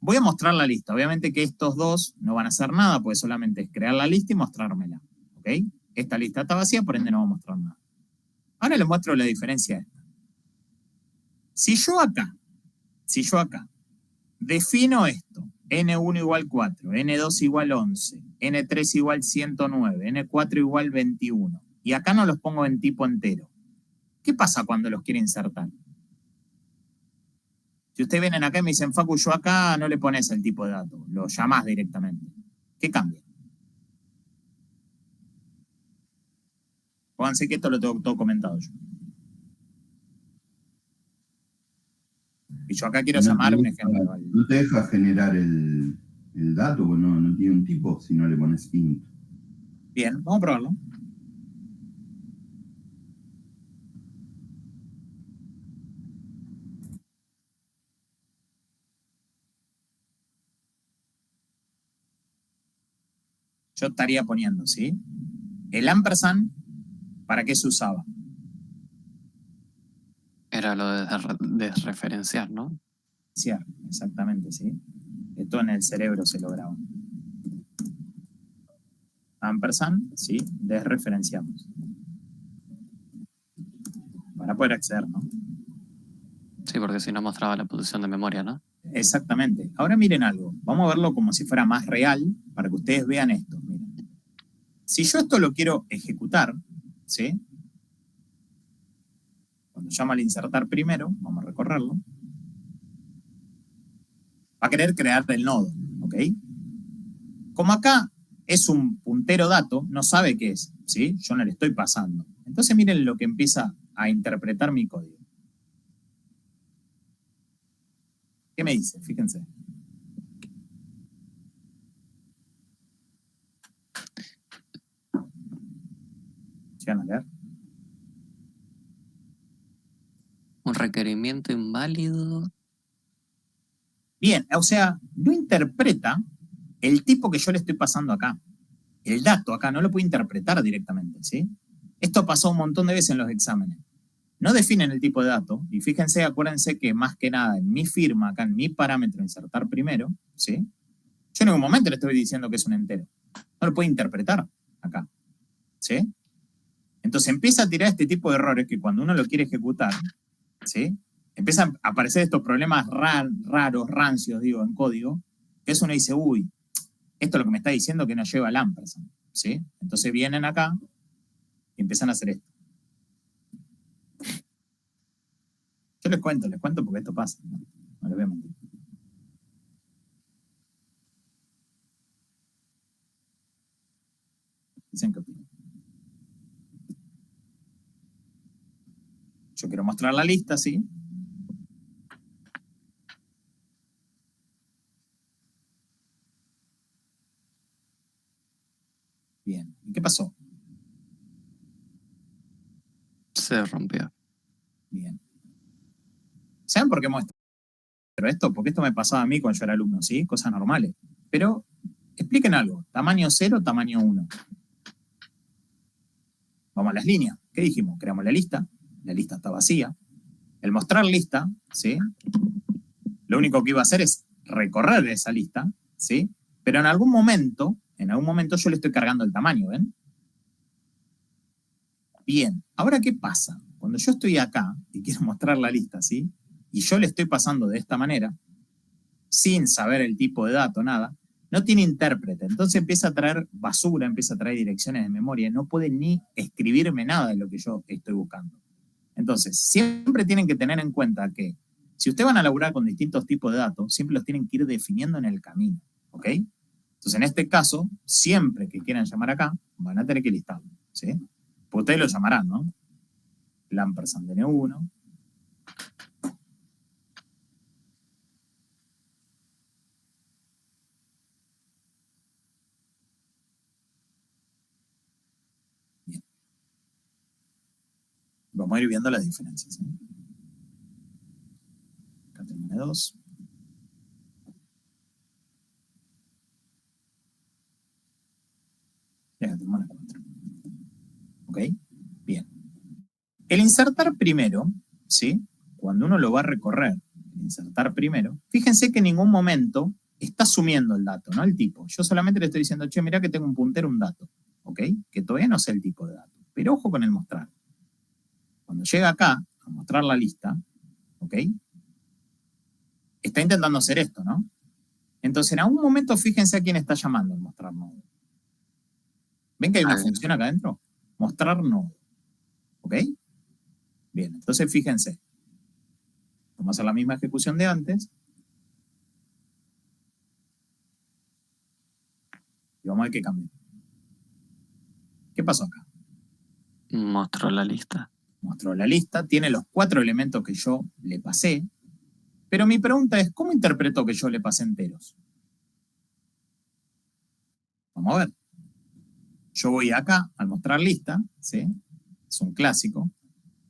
Voy a mostrar la lista. Obviamente que estos dos no van a hacer nada, porque solamente es crear la lista y mostrármela. ¿Ok? Esta lista está vacía, por ende no va a mostrar nada. Ahora les muestro la diferencia esta. Si yo acá defino esto, N1 igual 4, N2 igual 11, N3 igual 109, N4 igual 21, y acá no los pongo en tipo entero, ¿qué pasa cuando los quiero insertar? Si ustedes vienen acá y me dicen, Facu, yo acá no le pones el tipo de dato, lo llamás directamente. ¿Qué cambia? Pónganse que esto lo tengo todo comentado yo. Y yo acá quiero llamar un ejemplo. No te deja generar el dato, porque no tiene un tipo si no le pones int. Bien, vamos a probarlo. yo estaría poniendo, ¿sí? El ampersand, ¿para qué se usaba? Era lo de desreferenciar, ¿no? Sí, exactamente, ¿sí? Esto en el cerebro se lograba. Ampersand, ¿sí? Desreferenciamos. Para poder acceder, ¿no? Sí, porque si no mostraba la posición de memoria, ¿no? Exactamente. Ahora miren algo. Vamos a verlo como si fuera más real para que ustedes vean esto. Miren. Si yo esto lo quiero ejecutar, ¿sí? Cuando llamo al insertar primero, vamos a recorrerlo. Va a querer crear el nodo, ¿ok? Como acá es un puntero dato, no sabe qué es, ¿sí? Yo no le estoy pasando. Entonces miren lo que empieza a interpretar mi código. ¿Qué me dice? Fíjense. ¿Llegan a leer? Un requerimiento inválido. Bien, o sea, no interpreta el tipo que yo le estoy pasando acá. El dato acá no lo puede interpretar directamente, ¿sí? Esto pasó un montón de veces en los exámenes. No definen el tipo de dato, y fíjense, acuérdense que más que nada en mi firma, acá en mi parámetro insertar primero, ¿sí? Yo en ningún momento le estoy diciendo que es un entero. No lo puede interpretar acá, ¿sí? Entonces empieza a tirar este tipo de errores que cuando uno lo quiere ejecutar, ¿sí? Empiezan a aparecer estos problemas raros, rancios, digo, en código, que eso uno dice, uy, esto es lo que me está diciendo que no lleva el ampersand, ¿sí? Entonces vienen acá y empiezan a hacer esto. Yo les cuento porque esto pasa, no les voy a mentir. Dicen que opinan. Yo quiero mostrar la lista, ¿sí? Bien, ¿y qué pasó? Se rompió. Bien. ¿Saben por qué muestro esto? Porque esto me pasaba a mí cuando yo era alumno, ¿sí? Cosas normales. Pero expliquen algo. Tamaño 0, tamaño 1. Vamos a las líneas. ¿Qué dijimos? Creamos la lista está vacía. El mostrar lista, ¿sí? Lo único que iba a hacer es recorrer esa lista, ¿sí? Pero en algún momento yo le estoy cargando el tamaño, ¿ven? Bien, ahora ¿qué pasa? Cuando yo estoy acá y quiero mostrar la lista, ¿sí? Y yo le estoy pasando de esta manera, sin saber el tipo de dato, nada, no tiene intérprete. Entonces empieza a traer basura, empieza a traer direcciones de memoria, no puede ni escribirme nada de lo que yo estoy buscando. Entonces, siempre tienen que tener en cuenta que si ustedes van a laburar con distintos tipos de datos, siempre los tienen que ir definiendo en el camino, ¿ok? Entonces, en este caso, siempre que quieran llamar acá, van a tener que listarlo, ¿sí? Pues ustedes lo llamarán, ¿no? El ampersand N1. Bien. Vamos a ir viendo las diferencias, ¿sí? Acá tengo N2. Y acá tengo N4. ¿Ok? Bien. El insertar primero, ¿sí? Cuando uno lo va a recorrer, el insertar primero, fíjense que en ningún momento está asumiendo el dato, ¿no? El tipo. Yo solamente le estoy diciendo, che, mirá que tengo un puntero, un dato, ¿ok? Que todavía no sé el tipo de dato. Pero ojo con el mostrar. Cuando llega acá a mostrar la lista, ¿ok? Está intentando hacer esto, ¿no? Entonces, en algún momento, fíjense a quién está llamando el mostrar nodo. ¿Ven que hay una función acá adentro? Mostrar nodo. ¿Ok? Bien, entonces fíjense. Vamos a hacer la misma ejecución de antes. Y vamos a ver qué cambia. ¿Qué pasó acá? Mostró la lista. Mostró la lista, tiene los 4 elementos que yo le pasé, pero mi pregunta es, ¿cómo interpretó que yo le pasé enteros? Vamos a ver. Yo voy acá al mostrar lista, ¿sí? Es un clásico,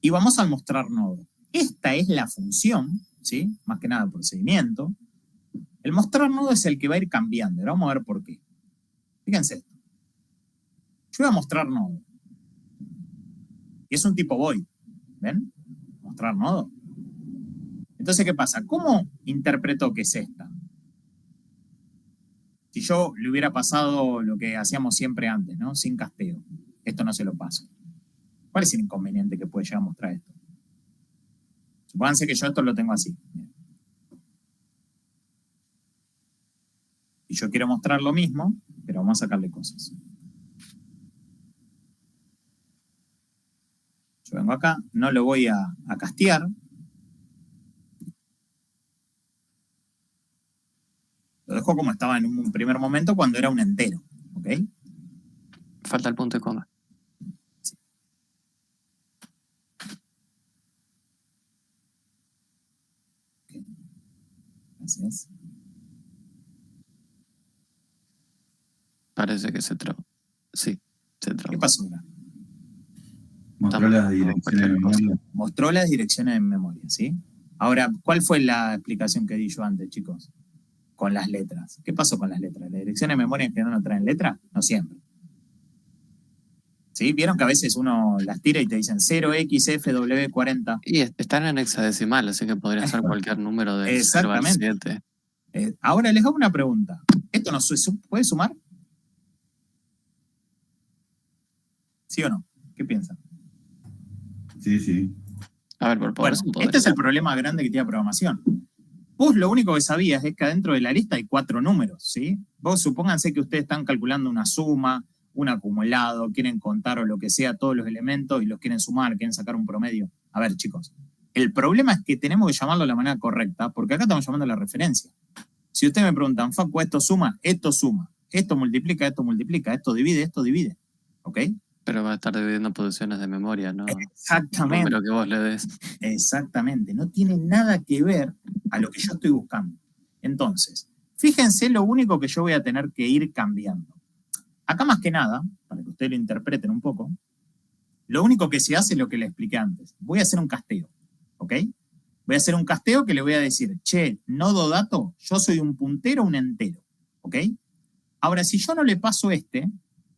y vamos al mostrar nodo. Esta es la función, ¿sí? Más que nada procedimiento. El mostrar nodo es el que va a ir cambiando, ahora vamos a ver por qué. Fíjense esto. Yo voy a mostrar nodo. Y es un tipo void. ¿Ven? Mostrar nodo. Entonces, ¿qué pasa? ¿Cómo interpretó que es esta? Si yo le hubiera pasado lo que hacíamos siempre antes, ¿no? Sin casteo. Esto no se lo paso. ¿Cuál es el inconveniente que puede llegar a mostrar esto? Supónganse que yo esto lo tengo así. Y yo quiero mostrar lo mismo, pero vamos a sacarle cosas. Yo vengo acá, no lo voy a castear. Lo dejo como estaba en un primer momento cuando era un entero. ¿Ok? Falta el punto y coma. Sí. Okay. Gracias. Parece que se trabó. Sí, se trabó. ¿Qué pasó acá? Mostró las direcciones de memoria. Mostró las direcciones de memoria, ¿sí? Ahora, ¿cuál fue la explicación que di yo antes, chicos? Con las letras. ¿Qué pasó con las letras? ¿Las direcciones de memoria en general no traen letras? No siempre. ¿Sí? ¿Vieron que a veces uno las tira y te dicen 0xfw40? Y están en hexadecimal, así que podría ser cualquier número de 0 al Exactamente. 7. Ahora les hago una pregunta. ¿Esto no puede sumar? ¿Sí o no? ¿Qué piensan? Sí, sí. A ver, por Bueno, eso podría. este es el problema grande que tiene programación. Vos lo único que sabías es que adentro de la lista hay 4 números, ¿sí? Vos supónganse que ustedes están calculando una suma, un acumulado, quieren contar o lo que sea todos los elementos y los quieren sumar, quieren sacar un promedio. A ver, chicos, el problema es que tenemos que llamarlo de la manera correcta, porque acá estamos llamando la referencia. Si ustedes me preguntan, Facu, ¿esto suma? Esto suma. Esto multiplica, esto divide. ¿Ok? Pero va a estar dividiendo posiciones de memoria, ¿no? Exactamente. El número que vos le des. Exactamente. No tiene nada que ver a lo que yo estoy buscando. Entonces, fíjense lo único que yo voy a tener que ir cambiando. Acá más que nada, para que ustedes lo interpreten un poco, lo único que se hace es lo que les expliqué antes. Voy a hacer un casteo, ¿ok? Voy a hacer un casteo que le voy a decir, che, nodo dato, yo soy un puntero, un entero, ¿ok? Ahora, si yo no le paso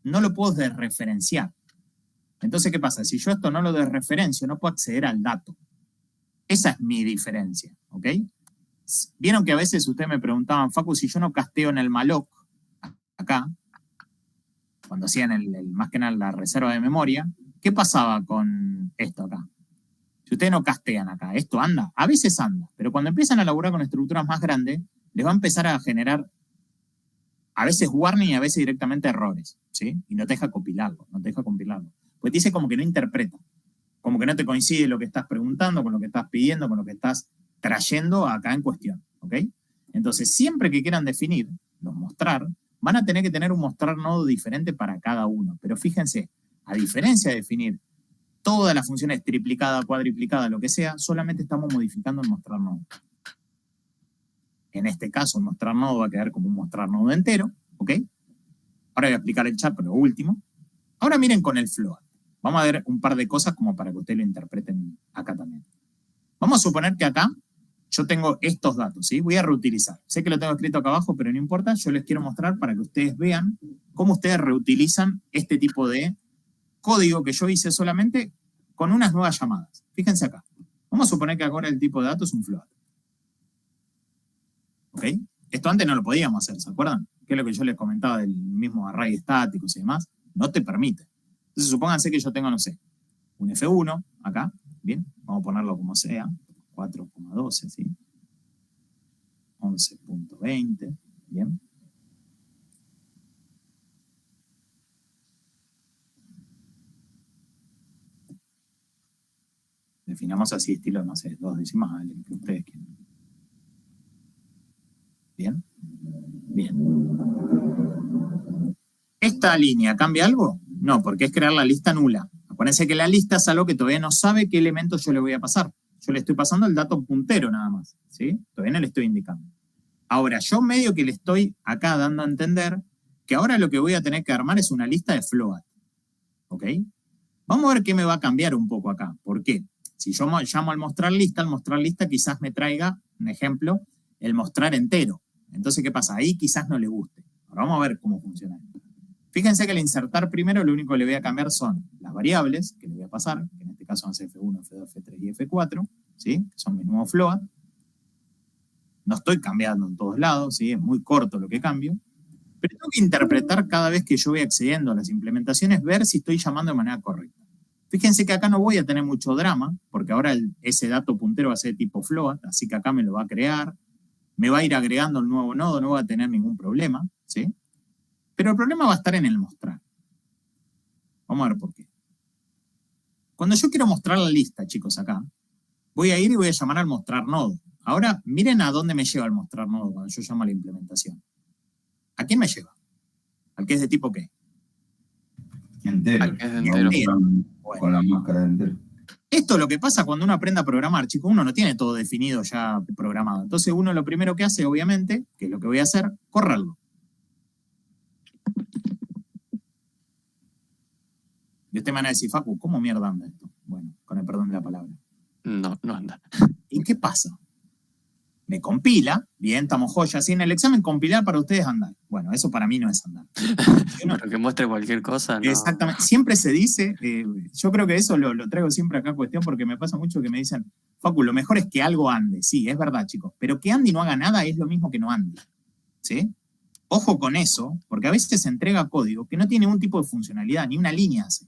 no lo puedo desreferenciar. Entonces, ¿qué pasa? Si yo esto no lo desreferencio, no puedo acceder al dato. Esa es mi diferencia, ¿ok? Vieron que a veces ustedes me preguntaban, Facu, si yo no casteo en el malloc, acá, cuando hacían más que nada la reserva de memoria, ¿qué pasaba con esto acá? Si ustedes no castean acá, ¿esto anda? A veces anda, pero cuando empiezan a laburar con estructuras más grandes, les va a empezar a generar a veces warning y a veces directamente errores, ¿sí? Y no te deja compilarlo. Pues te dice como que no interpreta, como que no te coincide lo que estás preguntando con lo que estás pidiendo, con lo que estás trayendo acá en cuestión, ¿ok? Entonces, siempre que quieran definir los mostrar, van a tener que tener un mostrar nodo diferente para cada uno. Pero fíjense, a diferencia de definir todas las funciones triplicada, cuadriplicada, lo que sea, solamente estamos modificando el mostrar nodo. En este caso, el mostrar nodo va a quedar como un mostrar nodo entero, ¿ok? Ahora voy a explicar el chat, pero último. Ahora miren con el float. Vamos a ver un par de cosas como para que ustedes lo interpreten acá también. Vamos a suponer que acá yo tengo estos datos, ¿sí? Voy a reutilizar. Sé que lo tengo escrito acá abajo, pero no importa. Yo les quiero mostrar para que ustedes vean cómo ustedes reutilizan este tipo de código que yo hice solamente con unas nuevas llamadas. Fíjense acá. Vamos a suponer que ahora el tipo de datos es un float. ¿Ok? Esto antes no lo podíamos hacer, ¿se acuerdan? Que es lo que yo les comentaba del mismo array estáticos y demás. No te permite. Entonces, supónganse que yo tengo, no sé, un F1 acá. Bien, vamos a ponerlo como sea. 4,12, ¿sí? 11.20. Bien. Definamos así estilo, no sé, 2 decimales, que ustedes quieran. Bien. Bien. ¿Esta línea cambia algo? No, porque es crear la lista nula. Acuérdense que la lista es algo que todavía no sabe qué elementos yo le voy a pasar. Yo le estoy pasando el dato puntero nada más, ¿sí? Todavía no le estoy indicando. Ahora, yo medio que le estoy acá dando a entender que ahora lo que voy a tener que armar es una lista de float, ¿ok? Vamos a ver qué me va a cambiar un poco acá. ¿Por qué? Si yo llamo al mostrar lista quizás me traiga, un ejemplo, el mostrar entero. Entonces, ¿qué pasa? Ahí quizás no le guste. Ahora vamos a ver cómo funciona esto. Fíjense que al insertar primero lo único que le voy a cambiar son las variables que le voy a pasar, que en este caso van a ser F1, F2, F3 y F4, ¿sí? Que son mis nuevos float. No estoy cambiando en todos lados, ¿sí? Es muy corto lo que cambio. Pero tengo que interpretar cada vez que yo voy accediendo a las implementaciones, ver si estoy llamando de manera correcta. Fíjense que acá no voy a tener mucho drama, porque ahora ese dato puntero va a ser tipo float, así que acá me lo va a crear, me va a ir agregando el nuevo nodo, no va a tener ningún problema, ¿sí? Pero el problema va a estar en el mostrar. Vamos a ver por qué. Cuando yo quiero mostrar la lista, chicos, acá, voy a ir y voy a llamar al mostrar nodo. Ahora, miren a dónde me lleva el mostrar nodo cuando yo llamo a la implementación. ¿A quién me lleva? ¿Al que es de tipo qué? Entero. Al que es de entero. Con la máscara de entero. Esto es lo que pasa cuando uno aprende a programar, chicos. Uno no tiene todo definido ya programado. Entonces uno lo primero que hace, obviamente, que es lo que voy a hacer, correrlo. Y ustedes me van a decir, Facu, ¿cómo mierda anda esto? Bueno, con el perdón de la palabra. No, no anda. ¿Y qué pasa? Me compila, bien, estamos joyas, y en el examen compilar para ustedes andar. Bueno, eso para mí no es andar. Pero que muestre cualquier cosa, no. Exactamente, siempre se dice, yo creo que eso lo traigo siempre acá a cuestión porque me pasa mucho que me dicen, Facu, lo mejor es que algo ande. Sí, es verdad, chicos, pero que ande y no haga nada es lo mismo que no ande. ¿Sí? Ojo con eso, porque a veces se entrega código que no tiene ningún tipo de funcionalidad, ni una línea hace.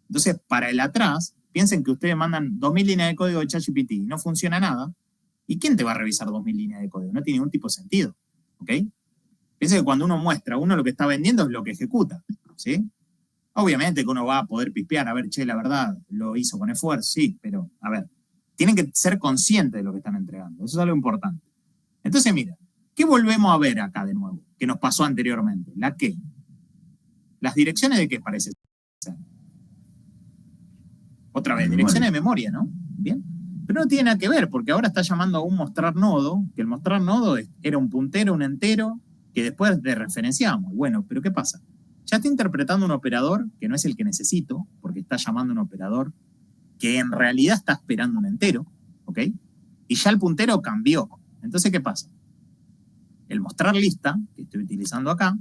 Entonces, para el atrás, piensen que ustedes mandan 2000 líneas de código de ChatGPT y no funciona nada. ¿Y quién te va a revisar 2000 líneas de código? No tiene ningún tipo de sentido. ¿Ok? Piensen que cuando uno muestra, uno lo que está vendiendo es lo que ejecuta. ¿Sí? Obviamente que uno va a poder pispear, a ver, che, la verdad, lo hizo con esfuerzo, sí, pero, a ver, tienen que ser conscientes de lo que están entregando. Eso es algo importante. Entonces, mira, ¿qué volvemos a ver acá de nuevo? Que nos pasó anteriormente. ¿La qué? ¿Las direcciones de qué parece ser? Otra vez, direcciones de memoria, ¿no? Bien. Pero no tiene nada que ver, porque ahora está llamando a un mostrar nodo, que el mostrar nodo era un puntero, un entero, que después referenciamos. Bueno, pero ¿qué pasa? Ya está interpretando un operador que no es el que necesito, porque está llamando a un operador que en realidad está esperando un entero, ¿ok? Y ya el puntero cambió. Entonces, ¿qué pasa? El mostrar lista, que estoy utilizando acá,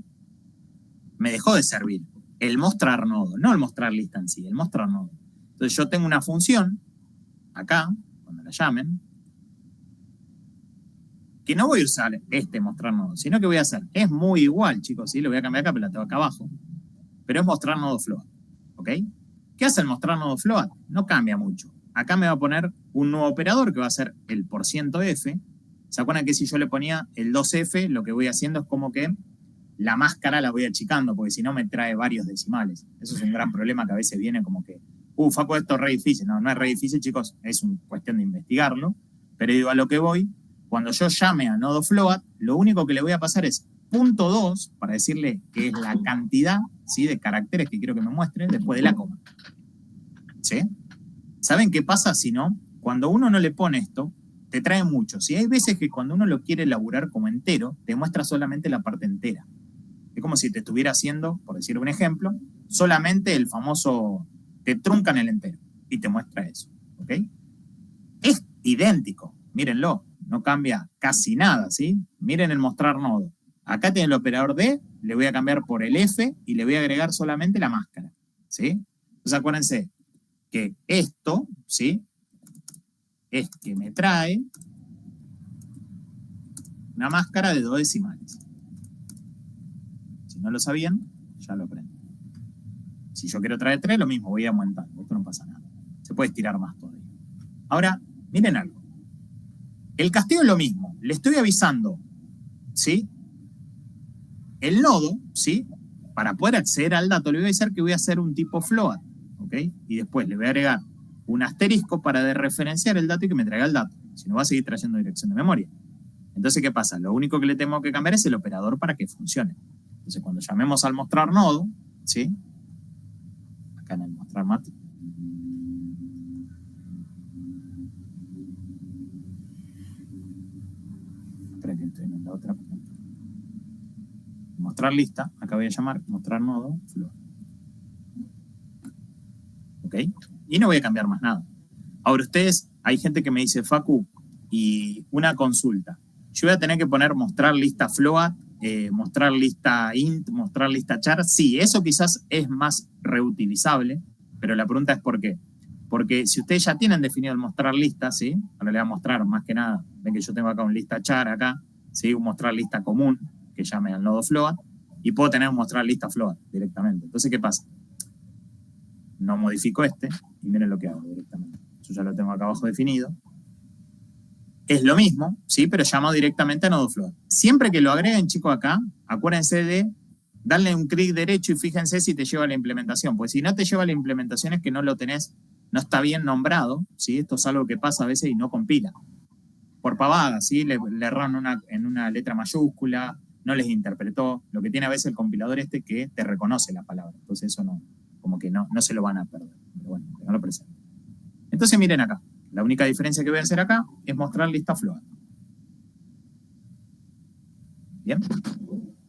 me dejó de servir. El mostrar nodo, no el mostrar lista en sí, el mostrar nodo. Entonces yo tengo una función, acá, cuando la llamen, que no voy a usar este mostrar nodo, sino que voy a hacer, es muy igual, chicos, ¿sí? Lo voy a cambiar acá, pero la tengo acá abajo, pero es mostrar nodo float, ¿ok? ¿Qué hace el mostrar nodo float? No cambia mucho. Acá me va a poner un nuevo operador que va a ser el %f. ¿Se acuerdan que si yo le ponía el 2f, lo que voy haciendo es como que la máscara la voy achicando, porque si no me trae varios decimales? Eso es un gran problema que a veces viene como que, Facu, esto es re difícil. No, no es re difícil, chicos, es una cuestión de investigarlo. Pero digo, a lo que voy, cuando yo llame a nodo float, lo único que le voy a pasar es .2 para decirle que es la cantidad, ¿sí?, de caracteres que quiero que me muestre después de la coma. ¿Sí? ¿Saben qué pasa si no? Cuando uno no le pone esto, te trae mucho. Si hay veces que cuando uno lo quiere elaborar como entero, te muestra solamente la parte entera. Es como si te estuviera haciendo, por decir un ejemplo, solamente el famoso, te truncan el entero y te muestra eso. ¿Ok? Es idéntico, mírenlo, no cambia casi nada, ¿sí? Miren el mostrar nodo. Acá tiene el operador D, le voy a cambiar por el F y le voy a agregar solamente la máscara, ¿sí? Entonces acuérdense que esto, ¿sí?, es que me trae una máscara de 2 decimales. Si no lo sabían, ya lo aprenden. Si yo quiero traer 3, lo mismo, voy aumentando. Esto no pasa nada. Se puede estirar más todavía. Ahora, miren algo. El castigo es lo mismo. Le estoy avisando, ¿sí? El nodo, ¿sí?, para poder acceder al dato, le voy a decir que voy a hacer un tipo float, ¿ok? Y después le voy a agregar un asterisco para referenciar el dato y que me traiga el dato. Si no, va a seguir trayendo dirección de memoria. Entonces, ¿qué pasa? Lo único que le tengo que cambiar es el operador para que funcione. Entonces, cuando llamemos al mostrar nodo, ¿sí?, acá en el mostrar mat, espera que estoy en la otra. Mostrar lista, acá voy a llamar mostrar nodo float. ¿Ok? Y no voy a cambiar más nada. Ahora ustedes, hay gente que me dice, Facu, y una consulta. Yo voy a tener que poner mostrar lista float mostrar lista int, mostrar lista char, sí, eso quizás es más reutilizable, pero la pregunta es ¿por qué? Porque si ustedes ya tienen definido el mostrar lista, ¿sí? Ahora le voy a mostrar más que nada, ven que yo tengo acá un lista char acá, ¿sí? Un mostrar lista común, que llame al nodo float, y puedo tener un mostrar lista float directamente. Entonces, ¿qué pasa? No modifico este, y miren lo que hago directamente. Yo ya lo tengo acá abajo definido. Es lo mismo, ¿sí? Pero llamo directamente a nodo float. Siempre que lo agreguen, chicos, acá, acuérdense de darle un clic derecho y fíjense si te lleva a la implementación. Pues si no te lleva a la implementación es que no lo tenés, no está bien nombrado, ¿sí? Esto es algo que pasa a veces y no compila. Por pavada, ¿sí? Le erraron en una letra mayúscula, no les interpretó. Lo que tiene a veces el compilador que te reconoce la palabra. Entonces eso no, como que no se lo van a perder. Pero bueno, no lo presento. Entonces miren acá. La única diferencia que voy a hacer acá es mostrar lista float. Bien.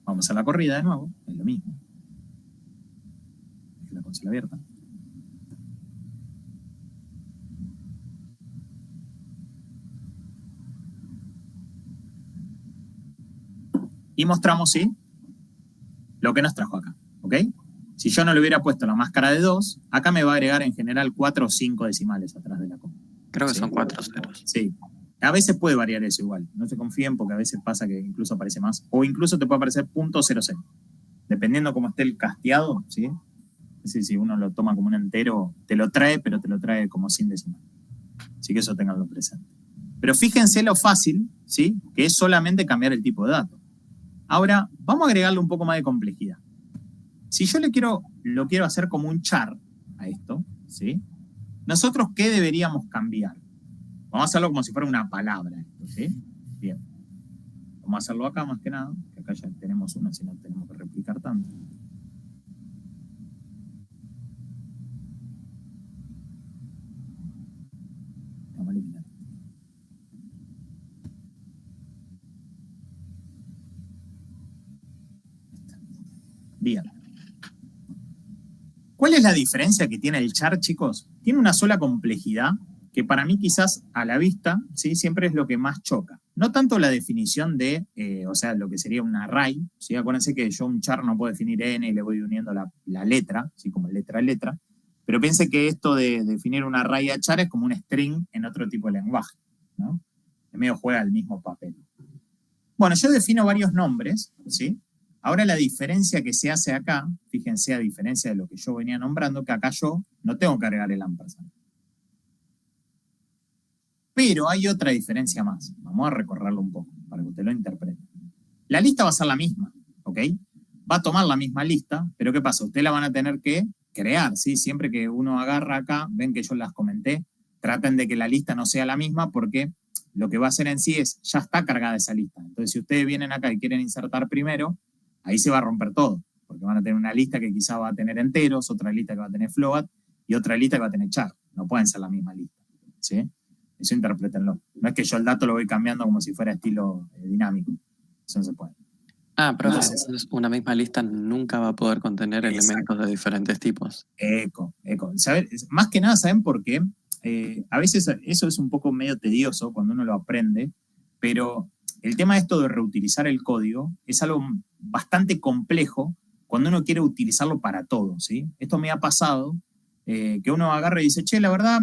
Vamos a la corrida de nuevo. Es lo mismo. Dejo la consola abierta. Y mostramos, ¿sí? Lo que nos trajo acá. ¿Ok? Si yo no le hubiera puesto la máscara de 2, acá me va a agregar en general 4 o 5 decimales atrás de la coma. Creo que ¿Sí? son 4 ceros. Sí. A veces puede variar eso igual. No se confíen porque a veces pasa que incluso aparece más. O incluso te puede aparecer .00. Dependiendo cómo esté el casteado, ¿sí? Es decir, si uno lo toma como un entero, te lo trae, pero te lo trae como sin decimal. Así que eso tenganlo presente. Pero fíjense lo fácil, ¿sí? Que es solamente cambiar el tipo de dato. Ahora, vamos a agregarle un poco más de complejidad. Si yo lo quiero hacer como un char a esto, ¿sí? ¿Nosotros qué deberíamos cambiar? Vamos a hacerlo como si fuera una palabra, ¿sí? Bien. Vamos a hacerlo acá más que nada, que acá ya tenemos uno, si no tenemos que replicar tanto. Vamos a eliminar. Bien. ¿Cuál es la diferencia que tiene el char, chicos? Tiene una sola complejidad que para mí quizás a la vista, ¿sí? Siempre es lo que más choca. No tanto la definición de, o sea, lo que sería un array, ¿sí? Acuérdense que yo un char no puedo definir n y le voy uniendo la letra, ¿sí? Como letra a letra, pero piense que esto de definir un array a char es como un string en otro tipo de lenguaje, ¿no? En medio juega el mismo papel. Bueno, yo defino varios nombres, ¿sí? Ahora la diferencia que se hace acá, fíjense a diferencia de lo que yo venía nombrando, que acá yo no tengo que agregar el ampersand. Pero hay otra diferencia más. Vamos a recorrerlo un poco para que usted lo interprete. La lista va a ser la misma, ¿ok? Va a tomar la misma lista, pero ¿qué pasa? Usted la van a tener que crear, ¿sí? Siempre que uno agarra acá, ven que yo las comenté, traten de que la lista no sea la misma porque lo que va a hacer en sí es, ya está cargada esa lista. Entonces, si ustedes vienen acá y quieren insertar primero, ahí se va a romper todo, porque van a tener una lista que quizá va a tener enteros, otra lista que va a tener float y otra lista que va a tener char. No pueden ser la misma lista, ¿sí? Eso interprétenlo. No es que yo el dato lo voy cambiando como si fuera estilo dinámico. Eso no se puede. Pero entonces una misma lista nunca va a poder contener elementos de diferentes tipos. Eco. Más que nada, ¿saben por qué? A veces eso es un poco medio tedioso cuando uno lo aprende, pero el tema de esto de reutilizar el código es algo bastante complejo cuando uno quiere utilizarlo para todo, ¿sí? Esto me ha pasado, que uno agarra y dice, che, la verdad,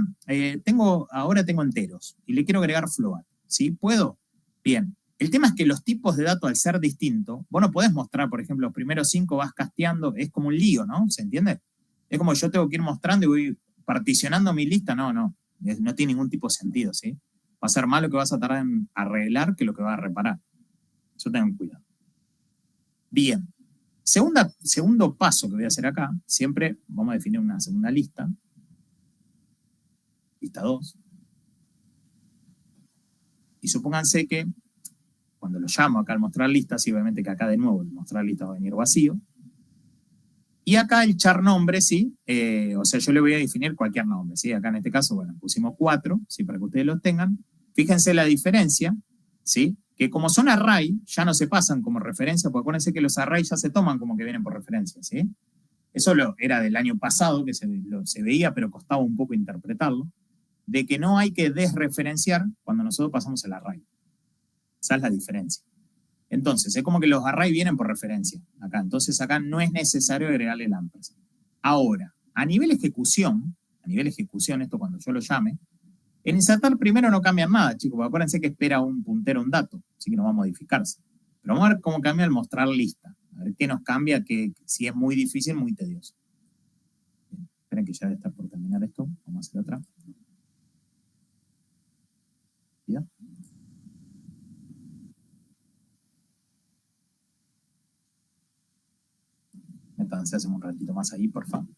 ahora tengo enteros y le quiero agregar float, ¿sí? ¿Puedo? Bien. El tema es que los tipos de datos, al ser distintos, vos no podés mostrar, por ejemplo, los primeros 5 vas casteando, es como un lío, ¿no? ¿Se entiende? Es como yo tengo que ir mostrando y voy particionando mi lista, no tiene ningún tipo de sentido, ¿sí? Va a ser más lo que vas a tardar en arreglar que lo que vas a reparar. Eso tengan cuidado. Bien. Segundo paso que voy a hacer acá, siempre vamos a definir una segunda lista. Lista 2. Y supónganse que cuando lo llamo acá al mostrar listas, y obviamente que acá de nuevo el mostrar listas va a venir vacío. Y acá el char nombre, ¿sí? O sea, yo le voy a definir cualquier nombre, ¿sí? Acá en este caso, bueno, pusimos 4, ¿sí? Para que ustedes los tengan. Fíjense la diferencia, ¿sí? Que como son array, ya no se pasan como referencia, porque acuérdense que los arrays ya se toman como que vienen por referencia, ¿sí? Eso era del año pasado, que se veía, pero costaba un poco interpretarlo, de que no hay que desreferenciar cuando nosotros pasamos el array. Esa es la diferencia. Entonces, es como que los array vienen por referencia acá. Entonces, acá no es necesario agregarle el ampersand. Ahora, a nivel ejecución, esto cuando yo lo llame, en insertar primero no cambia nada, chicos, porque acuérdense que espera un puntero, un dato, así que no va a modificarse. Pero vamos a ver cómo cambia al mostrar lista. A ver qué nos cambia, que si es muy difícil, muy tedioso. Bien, esperen que ya está por terminar esto. Vamos a hacer otra. ¿Ya? Métanse, hacemos un ratito más ahí, por favor.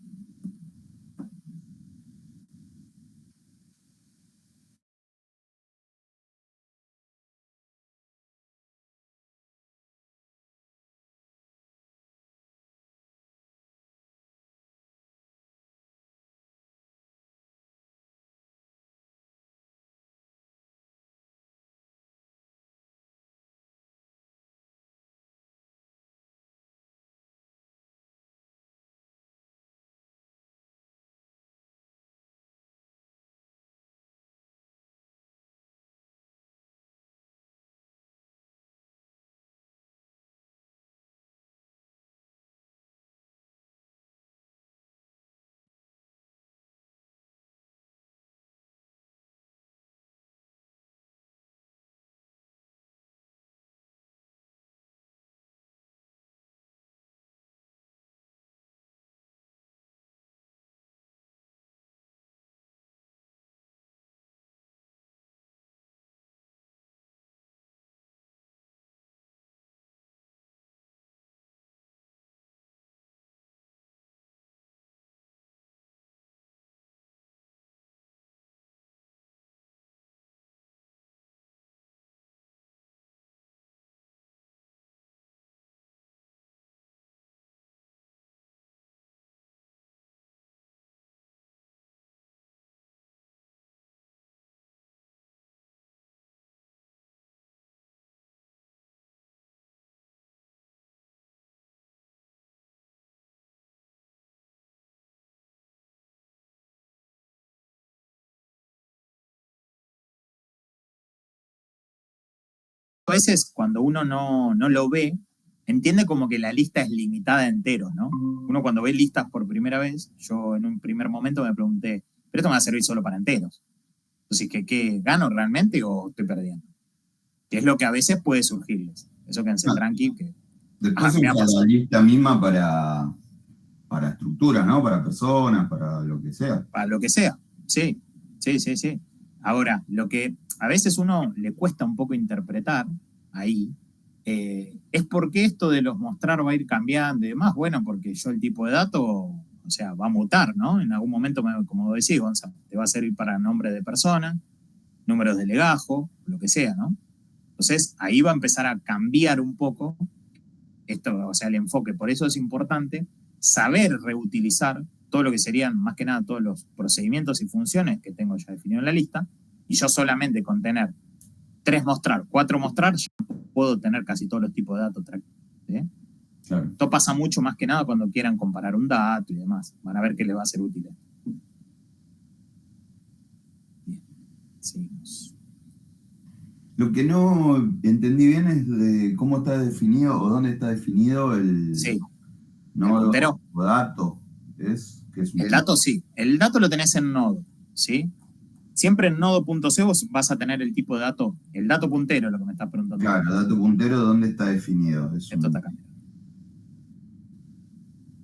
A veces cuando uno no lo ve, entiende como que la lista es limitada a enteros, ¿no? Uno cuando ve listas por primera vez, yo en un primer momento me pregunté, ¿pero esto me va a servir solo para enteros? Entonces, ¿qué gano realmente o estoy perdiendo? Que es lo que a veces puede surgirles. Eso quédense tranqui. Que, después usa la lista misma para estructuras, ¿no? Para personas, para lo que sea. Para lo que sea, sí. Ahora, lo que a veces uno le cuesta un poco interpretar ahí, es porque esto de los mostrar va a ir cambiando y demás. Bueno, porque yo el tipo de dato, o sea, va a mutar, ¿no? En algún momento, como decís, Gonzalo, te va a servir para nombre de persona, números de legajo, lo que sea, ¿no? Entonces, ahí va a empezar a cambiar un poco esto, o sea, el enfoque. Por eso es importante saber reutilizar todo lo que serían, más que nada, todos los procedimientos y funciones que tengo ya definido en la lista, y yo solamente con tener 3 mostrar, 4 mostrar, ya puedo tener casi todos los tipos de datos. ¿Sí? Claro. Esto pasa mucho más que nada cuando quieran comparar un dato y demás. Van a ver que les va a ser útil. Bien, seguimos. Lo que no entendí bien es de cómo está definido o dónde está definido el nodo o dato. El dato sí. El dato lo tenés en nodo, ¿sí? Siempre en nodo.c vos vas a tener el tipo de dato, el dato puntero, lo que me estás preguntando. Claro, el dato puntero, ¿dónde está definido? Esto está cambiando.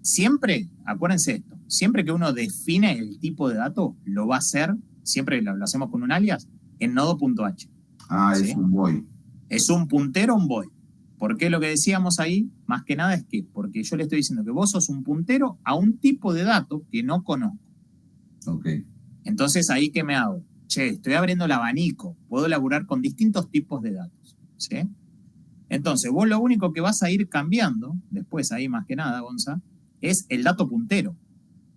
Siempre, acuérdense esto, siempre que uno define el tipo de dato, lo va a hacer, siempre lo hacemos con un alias, en nodo.h. ¿Sí? Es un void. Es un puntero, un void. ¿Por qué lo que decíamos ahí? Más que nada es que, porque yo le estoy diciendo que vos sos un puntero a un tipo de dato que no conozco. Ok. Entonces, ¿ahí qué me hago? Che, estoy abriendo el abanico. Puedo laburar con distintos tipos de datos. ¿Sí? Entonces, vos lo único que vas a ir cambiando, después ahí más que nada, Gonza, es el dato puntero.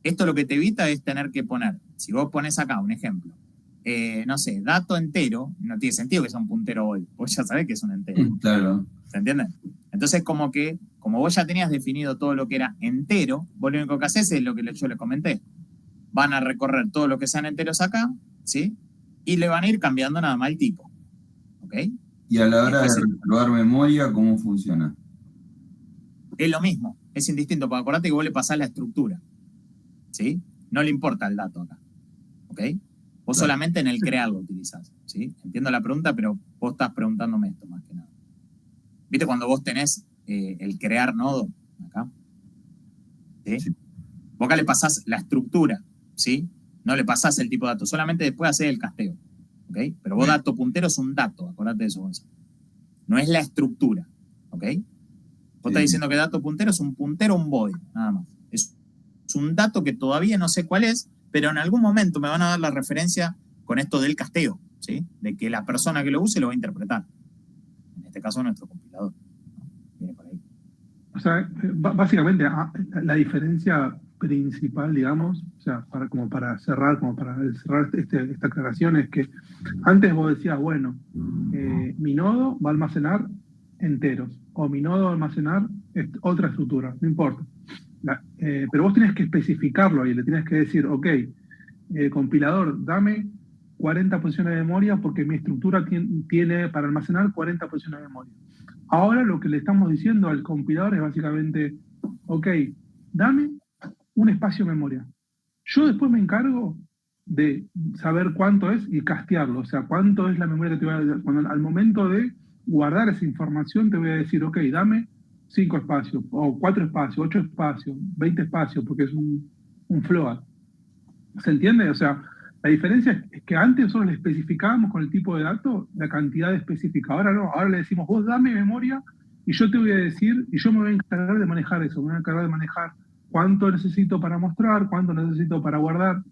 Esto lo que te evita es tener que poner, si vos pones acá un ejemplo, no sé, dato entero, no tiene sentido que sea un puntero hoy. Vos ya sabés que es un entero. Claro. ¿Se entiende? Entonces, como vos ya tenías definido todo lo que era entero, vos lo único que haces es lo que yo les comenté. Van a recorrer todo lo que sean enteros acá, ¿sí? Y le van a ir cambiando nada más el tipo. ¿Ok? Y a la hora de reservar memoria, ¿cómo funciona? Es lo mismo, es indistinto, porque acordate que vos le pasás la estructura, ¿sí? No le importa el dato acá, ¿ok? Vos solamente en el crear lo utilizás, ¿sí? Entiendo la pregunta, pero vos estás preguntándome esto más que nada. ¿Viste cuando vos tenés el crear nodo acá? ¿Sí? Sí. Vos acá le pasás la estructura, ¿sí? No le pasás el tipo de dato, solamente después hacés el casteo, ¿ok? Pero vos dato puntero es un dato, acordate de eso, Gonzalo. No es la estructura, ¿ok? Vos estás diciendo que dato puntero es un puntero, un void, nada más. Es un dato que todavía no sé cuál es, pero en algún momento me van a dar la referencia con esto del casteo, ¿sí? De que la persona que lo use lo va a interpretar. En este caso, nuestro compilador. Viene por ahí. O sea, básicamente, la diferencia principal, digamos, o sea, para cerrar esta aclaración, es que antes vos decías, bueno, mi nodo va a almacenar enteros, o mi nodo va a almacenar otra estructura, no importa. Pero vos tenés que especificarlo y le tienes que decir, ok, compilador, dame 40 posiciones de memoria porque mi estructura tiene para almacenar 40 posiciones de memoria. Ahora lo que le estamos diciendo al compilador es básicamente, ok, dame un espacio de memoria. Yo después me encargo de saber cuánto es y castearlo, o sea, cuánto es la memoria que te voy a dar. Cuando al momento de guardar esa información te voy a decir, ok, dame 5 espacios, o 4 espacios, 8 espacios, 20 espacios, porque es un float. ¿Se entiende? O sea, la diferencia es que antes nosotros le especificábamos con el tipo de dato la cantidad específica. Ahora no, ahora le decimos, vos dame memoria y yo te voy a decir, y yo me voy a encargar de manejar eso, me voy a encargar de manejar cuánto necesito para mostrar, cuánto necesito para guardar.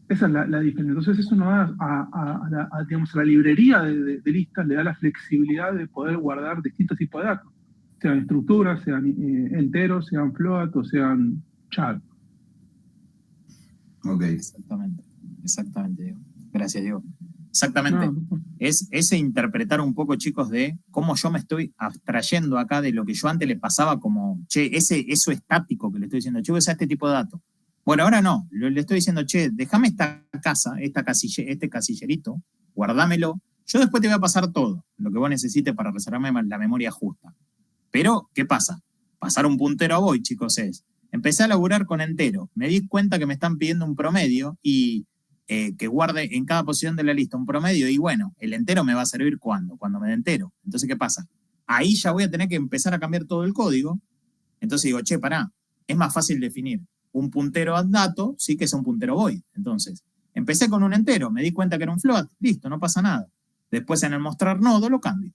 Esa es la diferencia. Entonces eso nos da a la librería de listas, le da la flexibilidad de poder guardar distintos tipos de datos, sean estructuras, sean enteros, sean float o sean char. Ok. Exactamente, Diego. Gracias, Diego. Exactamente. No. Es ese interpretar un poco, chicos, de cómo yo me estoy abstrayendo acá de lo que yo antes le pasaba como, che, eso estático que le estoy diciendo, che, usa este tipo de datos. Bueno, ahora no, le estoy diciendo, che, déjame esta casa, este casillerito, guardámelo, yo después te voy a pasar todo lo que vos necesites para reservarme la memoria justa. Pero, ¿qué pasa? Pasar un puntero a void, chicos, es, empecé a laburar con entero, me di cuenta que me están pidiendo un promedio y que guarde en cada posición de la lista un promedio y bueno, el entero me va a servir cuando me dé entero. Entonces, ¿qué pasa? Ahí ya voy a tener que empezar a cambiar todo el código. Entonces digo, che, pará, es más fácil definir un puntero a dato, sí que es un puntero void. Entonces, empecé con un entero, me di cuenta que era un float, listo, no pasa nada. Después en el mostrar nodo lo cambio.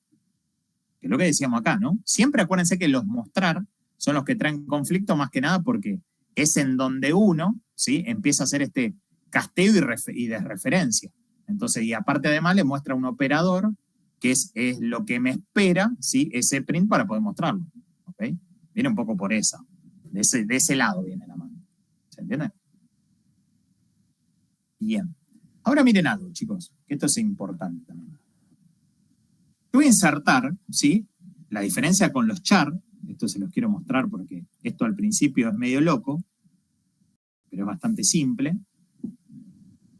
Que es lo que decíamos acá, ¿no? Siempre acuérdense que los mostrar son los que traen conflicto más que nada porque es en donde uno, ¿sí? Empieza a hacer este casteo y desreferencia. Entonces, y aparte además le muestra un operador que es lo que me espera, ¿sí? Ese print para poder mostrarlo. ¿Ok? Viene un poco por esa. De ese lado viene la mano. ¿Se entiende? Bien. Ahora miren algo, chicos, que esto es importante también. Yo voy a insertar, ¿sí? La diferencia con los char, esto se los quiero mostrar porque esto al principio es medio loco, pero es bastante simple.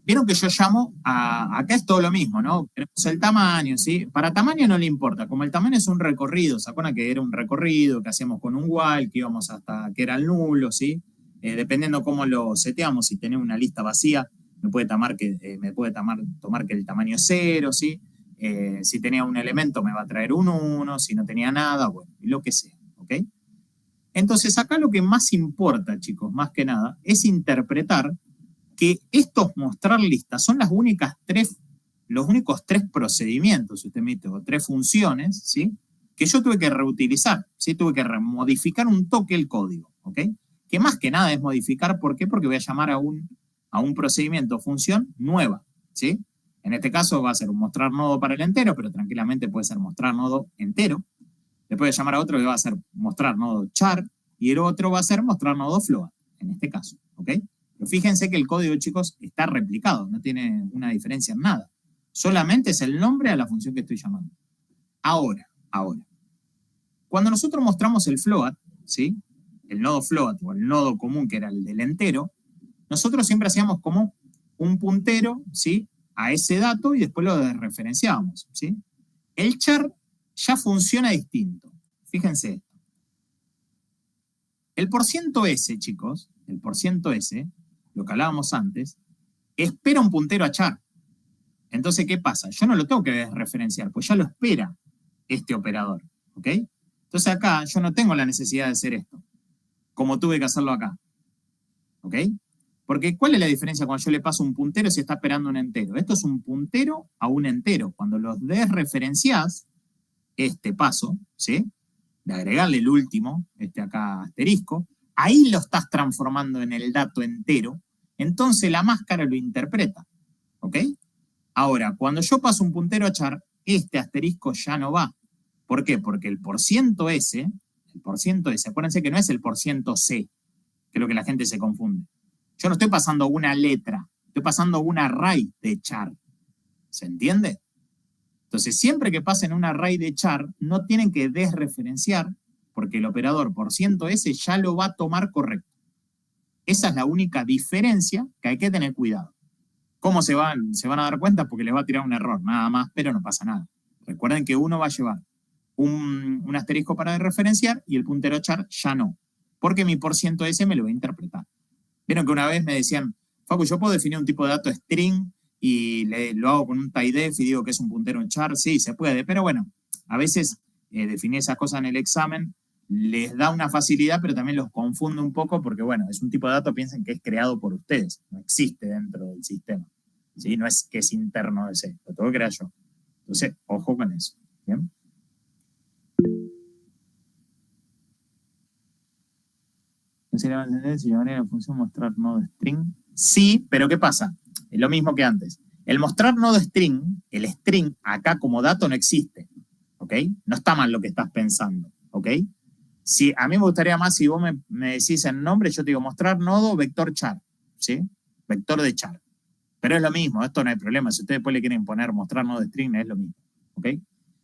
Vieron que yo llamo acá es todo lo mismo, ¿no? Tenemos el tamaño, ¿sí? Para tamaño no le importa, como el tamaño es un recorrido, ¿se acuerdan que era un recorrido que hacíamos con un while, que íbamos hasta que era el nulo, ¿sí? Dependiendo cómo lo seteamos, si tenés una lista vacía, me puede tomar que el tamaño es 0, ¿sí? Si tenía un elemento me va a traer un 1, si no tenía nada, bueno, lo que sea, ¿ok? Entonces acá lo que más importa, chicos, más que nada, es interpretar que estos mostrar listas son los únicos 3 procedimientos, si usted me dice, o 3 funciones, ¿sí? Que yo tuve que reutilizar, ¿sí? Tuve que modificar un toque el código, ¿ok? Que más que nada es modificar, ¿por qué? Porque voy a llamar a un procedimiento o función nueva, ¿sí? En este caso va a ser un mostrar nodo para el entero, pero tranquilamente puede ser mostrar nodo entero. Después voy a llamar a otro que va a ser mostrar nodo char, y el otro va a ser mostrar nodo float, en este caso, ¿ok? Pero fíjense que el código, chicos, está replicado, no tiene una diferencia en nada. Solamente es el nombre a la función que estoy llamando. Ahora, cuando nosotros mostramos el float, ¿sí? El nodo float o el nodo común que era el del entero, nosotros siempre hacíamos como un puntero, ¿sí? A ese dato y después lo desreferenciábamos, ¿sí? El char ya funciona distinto. Fíjense esto. El %S, chicos, el %S, lo que hablábamos antes, espera un puntero a char. Entonces, ¿qué pasa? Yo no lo tengo que desreferenciar, pues ya lo espera este operador, ¿ok? Entonces acá yo no tengo la necesidad de hacer esto, como tuve que hacerlo acá, ¿ok? Porque ¿cuál es la diferencia cuando yo le paso un puntero si está esperando un entero? Esto es un puntero a un entero. Cuando los desreferenciás, este paso, ¿sí? De agregarle el último, este acá asterisco, ahí lo estás transformando en el dato entero, entonces la máscara lo interpreta, ¿ok? Ahora, cuando yo paso un puntero a char, este asterisco ya no va. ¿Por qué? Porque el %S, acuérdense que no es el %C, que es lo que la gente se confunde. Yo no estoy pasando una letra, estoy pasando un array de char. ¿Se entiende? Entonces, siempre que pasen un array de char, no tienen que desreferenciar, porque el operador %S ya lo va a tomar correcto. Esa es la única diferencia que hay que tener cuidado. ¿Cómo se van a dar cuenta? Porque les va a tirar un error, nada más, pero no pasa nada. Recuerden que uno va a llevar un asterisco para desreferenciar y el puntero char ya no, porque mi %S me lo va a interpretar. Vieron que una vez me decían, Facu, ¿yo puedo definir un tipo de dato string y lo hago con un tiedef y digo que es un puntero en char? Sí, se puede, pero bueno, a veces definir esas cosas en el examen les da una facilidad, pero también los confunde un poco porque, bueno, es un tipo de dato, piensen que es creado por ustedes, no existe dentro del sistema, ¿sí? No es que es interno de C, lo tengo que crear yo. Entonces, ojo con eso, ¿bien? ¿Se le va a entender si llamaría la función mostrar nodo string? Sí, pero ¿qué pasa? Es lo mismo que antes. El mostrar nodo string, el string acá como dato no existe, ¿ok? No está mal lo que estás pensando, ¿ok? Si, a mí me gustaría más si vos me decís el nombre, yo te digo mostrar nodo vector char, ¿sí? Vector de char. Pero es lo mismo, esto no hay problema. Si ustedes después le quieren poner mostrar nodo string, es lo mismo, ¿ok?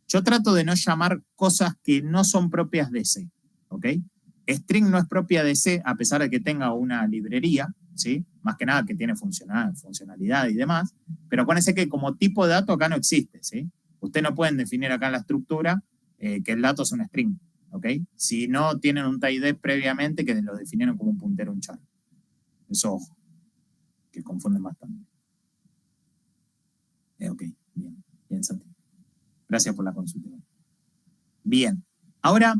Yo trato de no llamar cosas que no son propias de C, ¿ok? String no es propia de C, a pesar de que tenga una librería, ¿sí? Más que nada que tiene funcionalidad y demás, pero acuérdense que como tipo de dato acá no existe, ¿sí? Ustedes no pueden definir acá en la estructura que el dato es un string, ¿ok? Si no tienen un tiedef previamente que lo definieron como un puntero, un char. Eso, ojo, que confunden bastante. Ok, bien, Santi. Gracias por la consulta. Bien, ahora,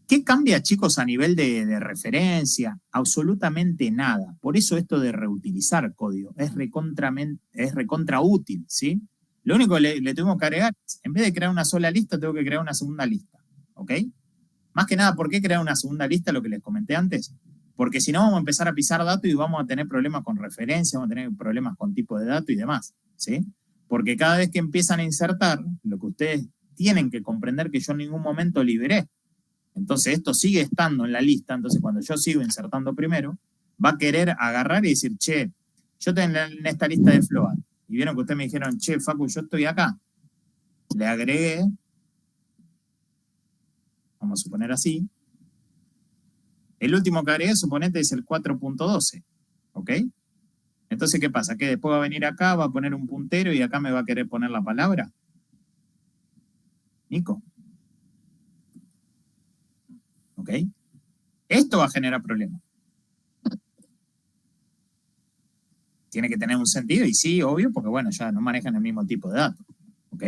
¿qué cambia, chicos, a nivel de referencia? Absolutamente nada. Por eso esto de reutilizar código es recontra útil, ¿sí? Lo único que le tuvimos que agregar es, en vez de crear una sola lista, tengo que crear una segunda lista, ¿ok? Más que nada, ¿por qué crear una segunda lista? Lo que les comenté antes. Porque si no, vamos a empezar a pisar datos y vamos a tener problemas con referencia, vamos a tener problemas con tipo de dato y demás, ¿sí? Porque cada vez que empiezan a insertar, lo que ustedes tienen que comprender que yo en ningún momento liberé. Entonces esto sigue estando en la lista, entonces cuando yo sigo insertando primero, va a querer agarrar y decir, che, yo tengo en esta lista de float, y vieron que ustedes me dijeron, che, Facu, yo estoy acá. Le agregué, vamos a suponer así, el último que agregué, suponete, es el 4.12, ¿ok? Entonces, ¿qué pasa? Que después va a venir acá, va a poner un puntero y acá me va a querer poner la palabra. Nico. ¿Ok? Esto va a generar problemas. Tiene que tener un sentido, y sí, obvio, porque bueno, ya no manejan el mismo tipo de datos. ¿Ok?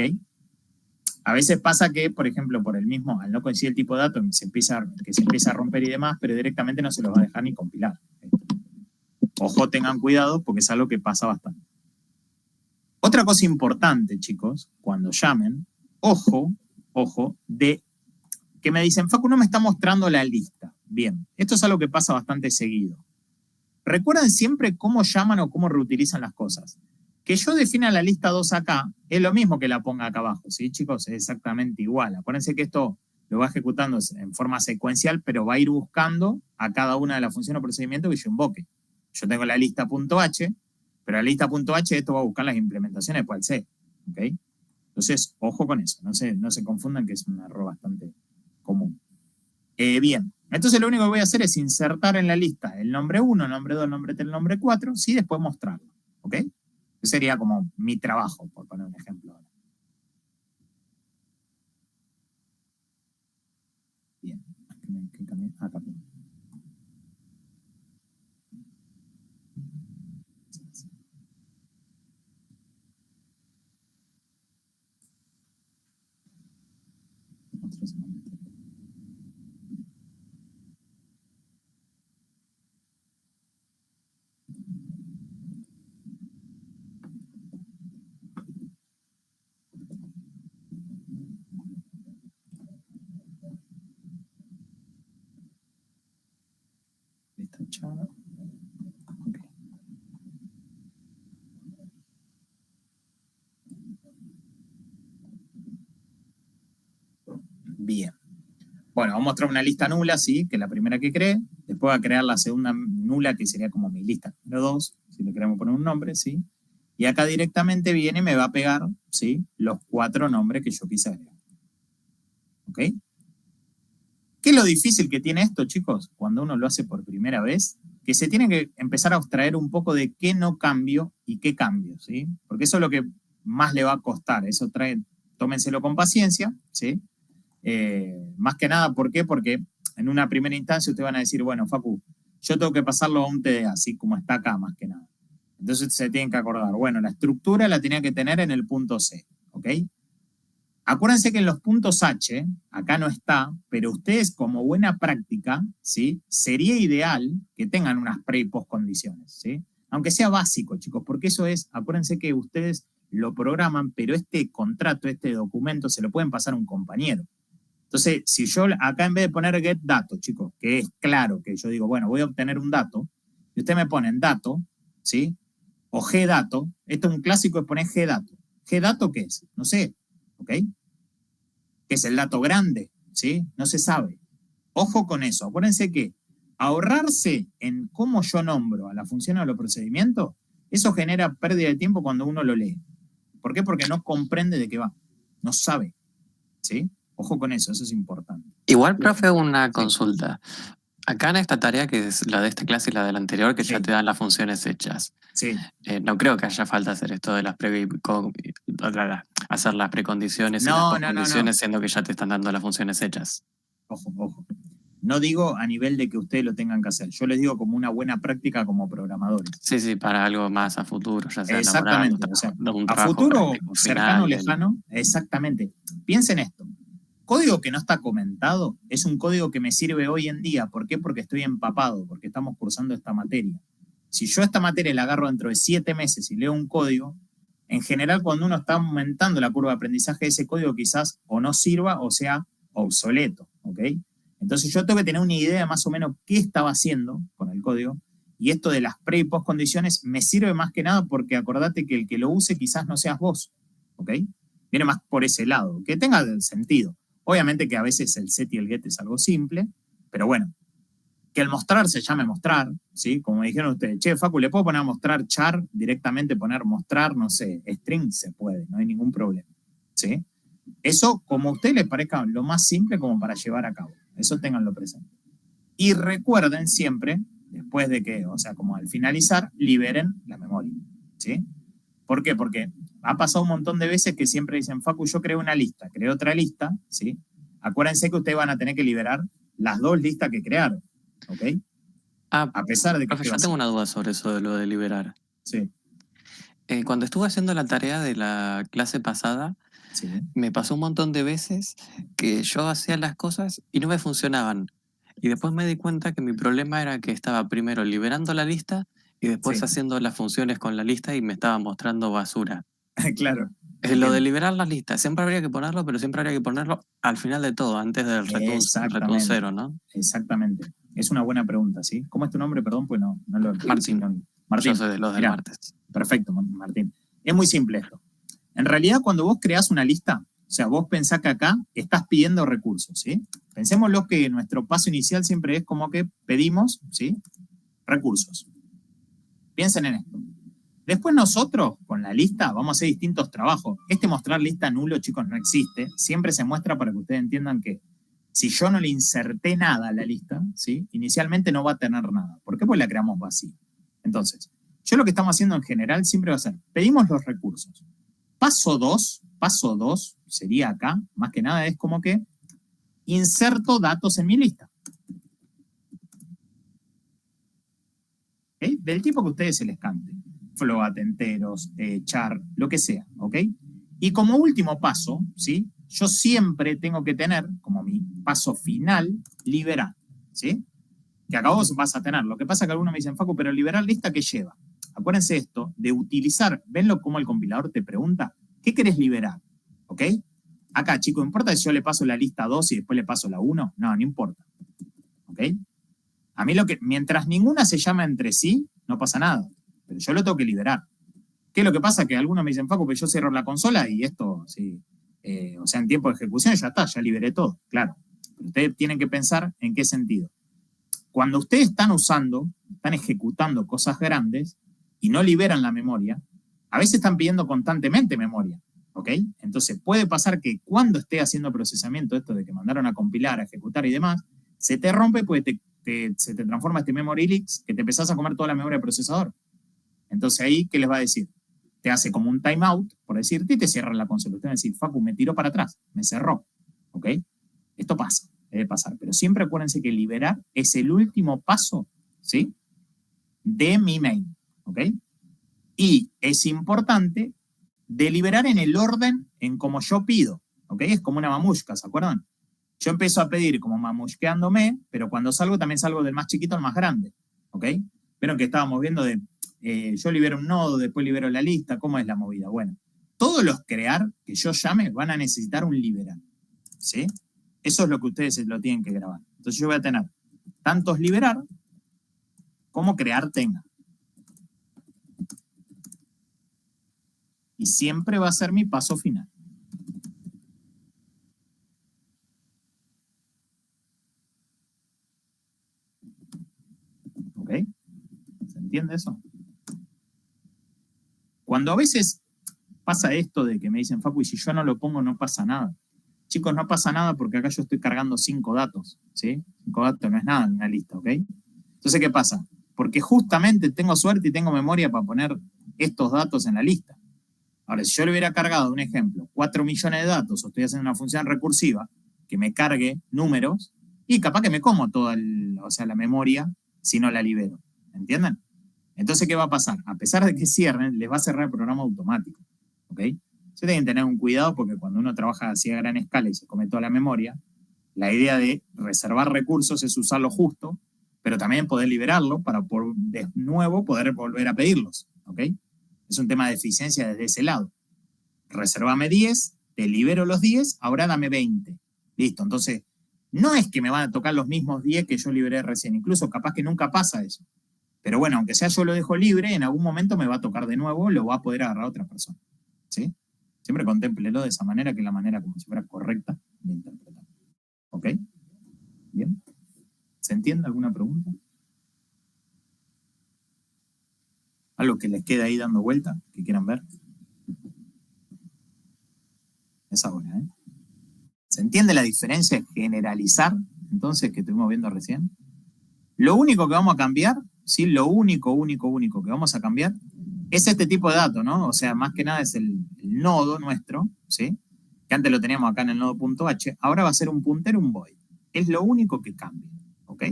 A veces pasa que, por ejemplo, por el mismo, al no coincidir el tipo de datos, se empieza a romper y demás, pero directamente no se los va a dejar ni compilar. Ojo, tengan cuidado, porque es algo que pasa bastante. Otra cosa importante, chicos, cuando llamen, ojo, de que me dicen, Facu, no me está mostrando la lista. Bien, esto es algo que pasa bastante seguido. Recuerden siempre cómo llaman o cómo reutilizan las cosas. Que yo defina la lista 2 acá, es lo mismo que la ponga acá abajo, ¿sí, chicos? Es exactamente igual. Acuérdense que esto lo va ejecutando en forma secuencial, pero va a ir buscando a cada una de las funciones o procedimientos que yo invoque. Yo tengo la lista .h, pero la lista .h esto va a buscar las implementaciones después del C, ¿ok? Entonces, ojo con eso, no se confundan, que es un error bastante común. Bien, entonces lo único que voy a hacer es insertar en la lista el nombre 1, el nombre 2, el nombre 3, el nombre 4, sí, después mostrarlo, ¿ok? Ese sería como mi trabajo, por poner un ejemplo. ¿Qué cambié? Acá. Okay. Bien. Bueno, vamos a mostrar una lista nula, sí, que es la primera que creé. Después voy a crear la segunda nula, que sería como mi lista número 2, si le queremos poner un nombre, sí. Y acá directamente viene y me va a pegar, sí, los 4 nombres que yo quise agregar. ¿Ok? ¿Qué es lo difícil que tiene esto, chicos? Cuando uno lo hace por primera vez, que se tiene que empezar a abstraer un poco de qué no cambio y qué cambio, ¿sí? Porque eso es lo que más le va a costar. Eso tómenselo con paciencia, ¿sí? Más que nada, ¿por qué? Porque en una primera instancia ustedes van a decir, bueno, Facu, yo tengo que pasarlo a un TDA, así como está acá, más que nada. Entonces se tienen que acordar, bueno, la estructura la tenía que tener en el punto C, ¿ok? Acuérdense que en los puntos H, acá no está, pero ustedes como buena práctica, ¿sí? Sería ideal que tengan unas pre y post condiciones, ¿sí? Aunque sea básico, chicos, porque eso es, acuérdense que ustedes lo programan, pero este contrato, este documento, se lo pueden pasar a un compañero. Entonces, si yo acá en vez de poner get dato, chicos, que es claro que yo digo, bueno, voy a obtener un dato, y ustedes me ponen dato, ¿sí? O G dato, esto es un clásico de poner G dato. ¿G dato qué es? No sé, ¿ok? ¿Qué es el dato grande? ¿Sí? No se sabe. Ojo con eso. Acuérdense que ahorrarse en cómo yo nombro a la función o a los procedimientos, eso genera pérdida de tiempo cuando uno lo lee. ¿Por qué? Porque no comprende de qué va. No sabe. ¿Sí? Ojo con eso es importante. Igual, profe, una consulta. Acá en esta tarea, que es la de esta clase y la de la anterior, que ya te dan las funciones hechas. Sí. No creo que haya falta hacer esto de las hacer las precondiciones y las postcondiciones, siendo que ya te están dando las funciones hechas. Ojo, ojo. No digo a nivel de que ustedes lo tengan que hacer. Yo les digo como una buena práctica como programadores. Sí, sí, para algo más a futuro, ya sea exactamente, laboral, o sea, a futuro, cercano o lejano, exactamente. Piensen esto. Código que no está comentado es un código que me sirve hoy en día. ¿Por qué? Porque estoy empapado, porque estamos cursando esta materia. Si yo esta materia la agarro dentro de 7 meses y leo un código, en general cuando uno está aumentando la curva de aprendizaje, ese código quizás o no sirva o sea obsoleto, ¿ok? Entonces yo tengo que tener una idea más o menos qué estaba haciendo con el código, y esto de las pre y post condiciones me sirve más que nada porque acordate que el que lo use quizás no seas vos, ¿ok? Viene más por ese lado, que tenga sentido. Obviamente que a veces el set y el get es algo simple, pero bueno, que el mostrar se llame mostrar, ¿sí? Como dijeron ustedes, che, Facu, ¿le puedo poner a mostrar char directamente, poner mostrar, no sé, string? Se puede, no hay ningún problema, ¿sí? Eso, como a ustedes les parezca lo más simple como para llevar a cabo. Eso ténganlo presente. Y recuerden siempre, después de que, o sea, como al finalizar, liberen la memoria, ¿sí? ¿Por qué? Porque ha pasado un montón de veces que siempre dicen, Facu, yo creé una lista, creé otra lista, ¿sí? Acuérdense que ustedes van a tener que liberar las 2 listas que crearon, ¿ok? A pesar de que... Profe, yo tengo una duda sobre eso de lo de liberar. Sí. Cuando estuve haciendo la tarea de la clase pasada, sí, me pasó un montón de veces que yo hacía las cosas y no me funcionaban. Y después me di cuenta que mi problema era que estaba primero liberando la lista y después haciendo las funciones con la lista y me estaba mostrando basura. Claro. Lo de liberar las listas, siempre habría que ponerlo, pero siempre habría que ponerlo al final de todo, antes del return 0, ¿no? Exactamente. Es una buena pregunta, ¿sí? ¿Cómo es tu nombre? Perdón, pues no lo... Martín. Martín. Yo soy de los del martes. Perfecto, Martín. Es muy simple esto. En realidad, cuando vos creás una lista, o sea, vos pensás que acá estás pidiendo recursos, ¿sí? Pensémoslo que nuestro paso inicial siempre es como que pedimos, ¿sí? Recursos. Piensen en esto. Después nosotros, con la lista, vamos a hacer distintos trabajos. Este mostrar lista nulo, chicos, no existe. Siempre se muestra para que ustedes entiendan que si yo no le inserté nada a la lista, ¿sí? Inicialmente no va a tener nada. ¿Por qué? Pues la creamos vacía. Entonces, yo lo que estamos haciendo en general siempre va a ser, pedimos los recursos. Paso 2 sería acá, más que nada es como que inserto datos en mi lista. del tipo que a ustedes se les cante. Float, enteros, char, lo que sea, ¿ok? Y como último paso, ¿sí? Yo siempre tengo que tener, como mi paso final, liberar, ¿sí? Que acá vos vas a tener. Lo que pasa es que algunos me dicen, Facu, pero liberar lista, ¿qué lleva? Acuérdense esto, de utilizar, ¿ven cómo el compilador te pregunta? ¿Qué querés liberar? ¿Ok? Acá, chicos, ¿importa si yo le paso la lista 2 y después le paso la 1? No, no importa. ¿Ok? A mí mientras ninguna se llama entre sí, no pasa nada. Pero yo lo tengo que liberar. ¿Qué es lo que pasa? Que algunos me dicen, Facu, pero yo cierro la consola y esto, sí. O sea, en tiempo de ejecución ya está, ya liberé todo, claro. Pero ustedes tienen que pensar en qué sentido. Cuando ustedes están ejecutando cosas grandes y no liberan la memoria, a veces están pidiendo constantemente memoria, ¿ok? Entonces puede pasar que cuando esté haciendo procesamiento, esto de que mandaron a compilar, a ejecutar y demás, se te rompe porque se te transforma este memory leaks que te empezás a comer toda la memoria del procesador. Entonces ahí, ¿qué les va a decir? Te hace como un timeout, por decirte, y te cierra la consola. Usted va a decir, Facu, me tiró para atrás, me cerró, ¿ok? Esto pasa. Debe pasar, pero siempre acuérdense que liberar es el último paso, ¿sí? De mi main, ¿ok? Y es importante deliberar en el orden en como yo pido, ¿ok? Es como una mamushka, ¿se acuerdan? Yo empiezo a pedir como mamushkeándome, pero cuando salgo también salgo del más chiquito al más grande, ¿ok? Vieron que estábamos viendo de, yo libero un nodo, después libero la lista, ¿cómo es la movida? Bueno, todos los crear que yo llame van a necesitar un liberar, ¿sí? Eso es lo que ustedes lo tienen que grabar. Entonces yo voy a tener tantos liberar como crear tenga. Y siempre va a ser mi paso final. ¿Ok? ¿Se entiende eso? Cuando a veces pasa esto de que me dicen, Facu, y si yo no lo pongo no pasa nada. Chicos, no pasa nada porque acá yo estoy cargando 5 datos, ¿sí? 5 datos no es nada en una lista, ¿ok? Entonces, ¿qué pasa? Porque justamente tengo suerte y tengo memoria para poner estos datos en la lista. Ahora, si yo le hubiera cargado, un ejemplo, 4 millones de datos, o estoy haciendo una función recursiva que me cargue números, y capaz que me como toda la memoria si no la libero. ¿Entienden? Entonces, ¿qué va a pasar? A pesar de que cierren, les va a cerrar el programa automático, ¿ok? Se tienen que tener un cuidado porque cuando uno trabaja así a gran escala y se come toda la memoria, la idea de reservar recursos es usarlo justo, pero también poder liberarlo para de nuevo poder volver a pedirlos, ¿ok? Es un tema de eficiencia desde ese lado. Reservame 10, te libero los 10, ahora dame 20. Listo, entonces, no es que me van a tocar los mismos 10 que yo liberé recién, incluso capaz que nunca pasa eso. Pero bueno, aunque sea yo lo dejo libre, en algún momento me va a tocar de nuevo, lo va a poder agarrar otra persona, ¿sí? Siempre contémplelo de esa manera, que es la manera como si fuera correcta de interpretar. ¿Ok? ¿Bien? ¿Se entiende alguna pregunta? ¿Algo que les quede ahí dando vuelta, que quieran ver? Es ahora, ¿eh? ¿Se entiende la diferencia de generalizar, entonces, que estuvimos viendo recién? Lo único que vamos a cambiar, ¿sí? Lo único que vamos a cambiar es este tipo de datos, ¿no? O sea, más que nada es el nodo nuestro, ¿sí? Que antes lo teníamos acá en el nodo.h, ahora va a ser un puntero, un void. Es lo único que cambia, ¿ok?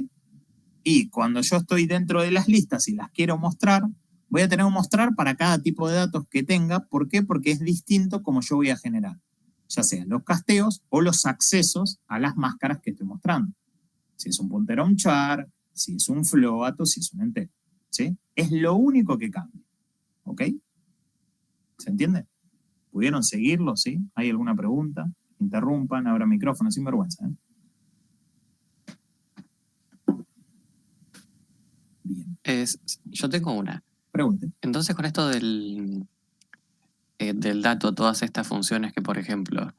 Y cuando yo estoy dentro de las listas y las quiero mostrar, voy a tener que mostrar para cada tipo de datos que tenga. ¿Por qué? Porque es distinto como yo voy a generar, ya sean los casteos o los accesos a las máscaras que estoy mostrando. Si es un puntero a un char, si es un float o si es un entero, ¿sí? Es lo único que cambia. ¿Ok? ¿Se entiende? ¿Pudieron seguirlo? ¿Sí? ¿Hay alguna pregunta? Interrumpan, abran micrófono, sin vergüenza. Bien. Yo tengo una. Pregunte. Entonces, con esto del dato, todas estas funciones que, por ejemplo,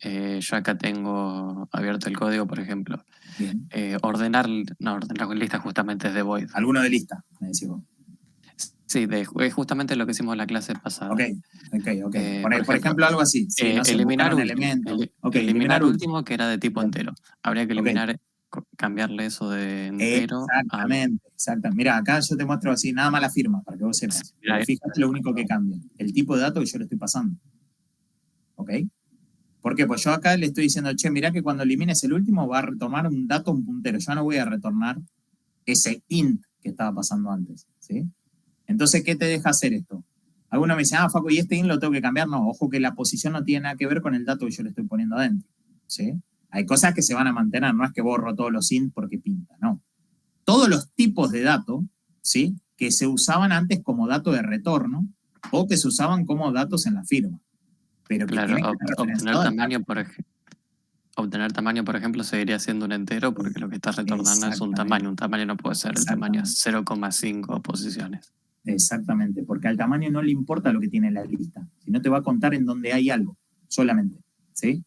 yo acá tengo abierto el código, por ejemplo, ordenar listas justamente es de void. ¿Alguno de lista? Me decís vos. Sí, es justamente lo que hicimos en la clase pasada. Ok. Por ejemplo, algo así. Sí, no sé, eliminar un último. elemento. Eliminar último, que era de tipo entero. Habría que eliminar, Ok. cambiarle eso de entero. Exactamente. Mira, acá yo te muestro así, nada más la firma, para que vos sepas. Pero fíjate lo único que cambia. El tipo de dato que yo le estoy pasando. ¿Ok? ¿Por qué? Pues yo acá le estoy diciendo, che, mirá que cuando elimines el último va a retomar un dato, un puntero. Yo no voy a retornar ese int que estaba pasando antes. ¿sí? Entonces, ¿qué te deja hacer esto? Algunos me dicen, Facu, ¿y este int lo tengo que cambiar? No, ojo que la posición no tiene nada que ver con el dato que yo le estoy poniendo adentro, ¿sí? Hay cosas que se van a mantener, no es que borro todos los int porque pinta, no. Todos los tipos de datos, ¿sí? Que se usaban antes como dato de retorno o que se usaban como datos en la firma. Pero que Claro, tienen que estar obtener referenciados. obtener tamaño, por ejemplo, seguiría siendo un entero porque lo que estás retornando es un tamaño. Un tamaño no puede ser el tamaño 0,5 posiciones. Exactamente, porque al tamaño no le importa lo que tiene la lista, sino te va a contar en donde hay algo, solamente, ¿sí?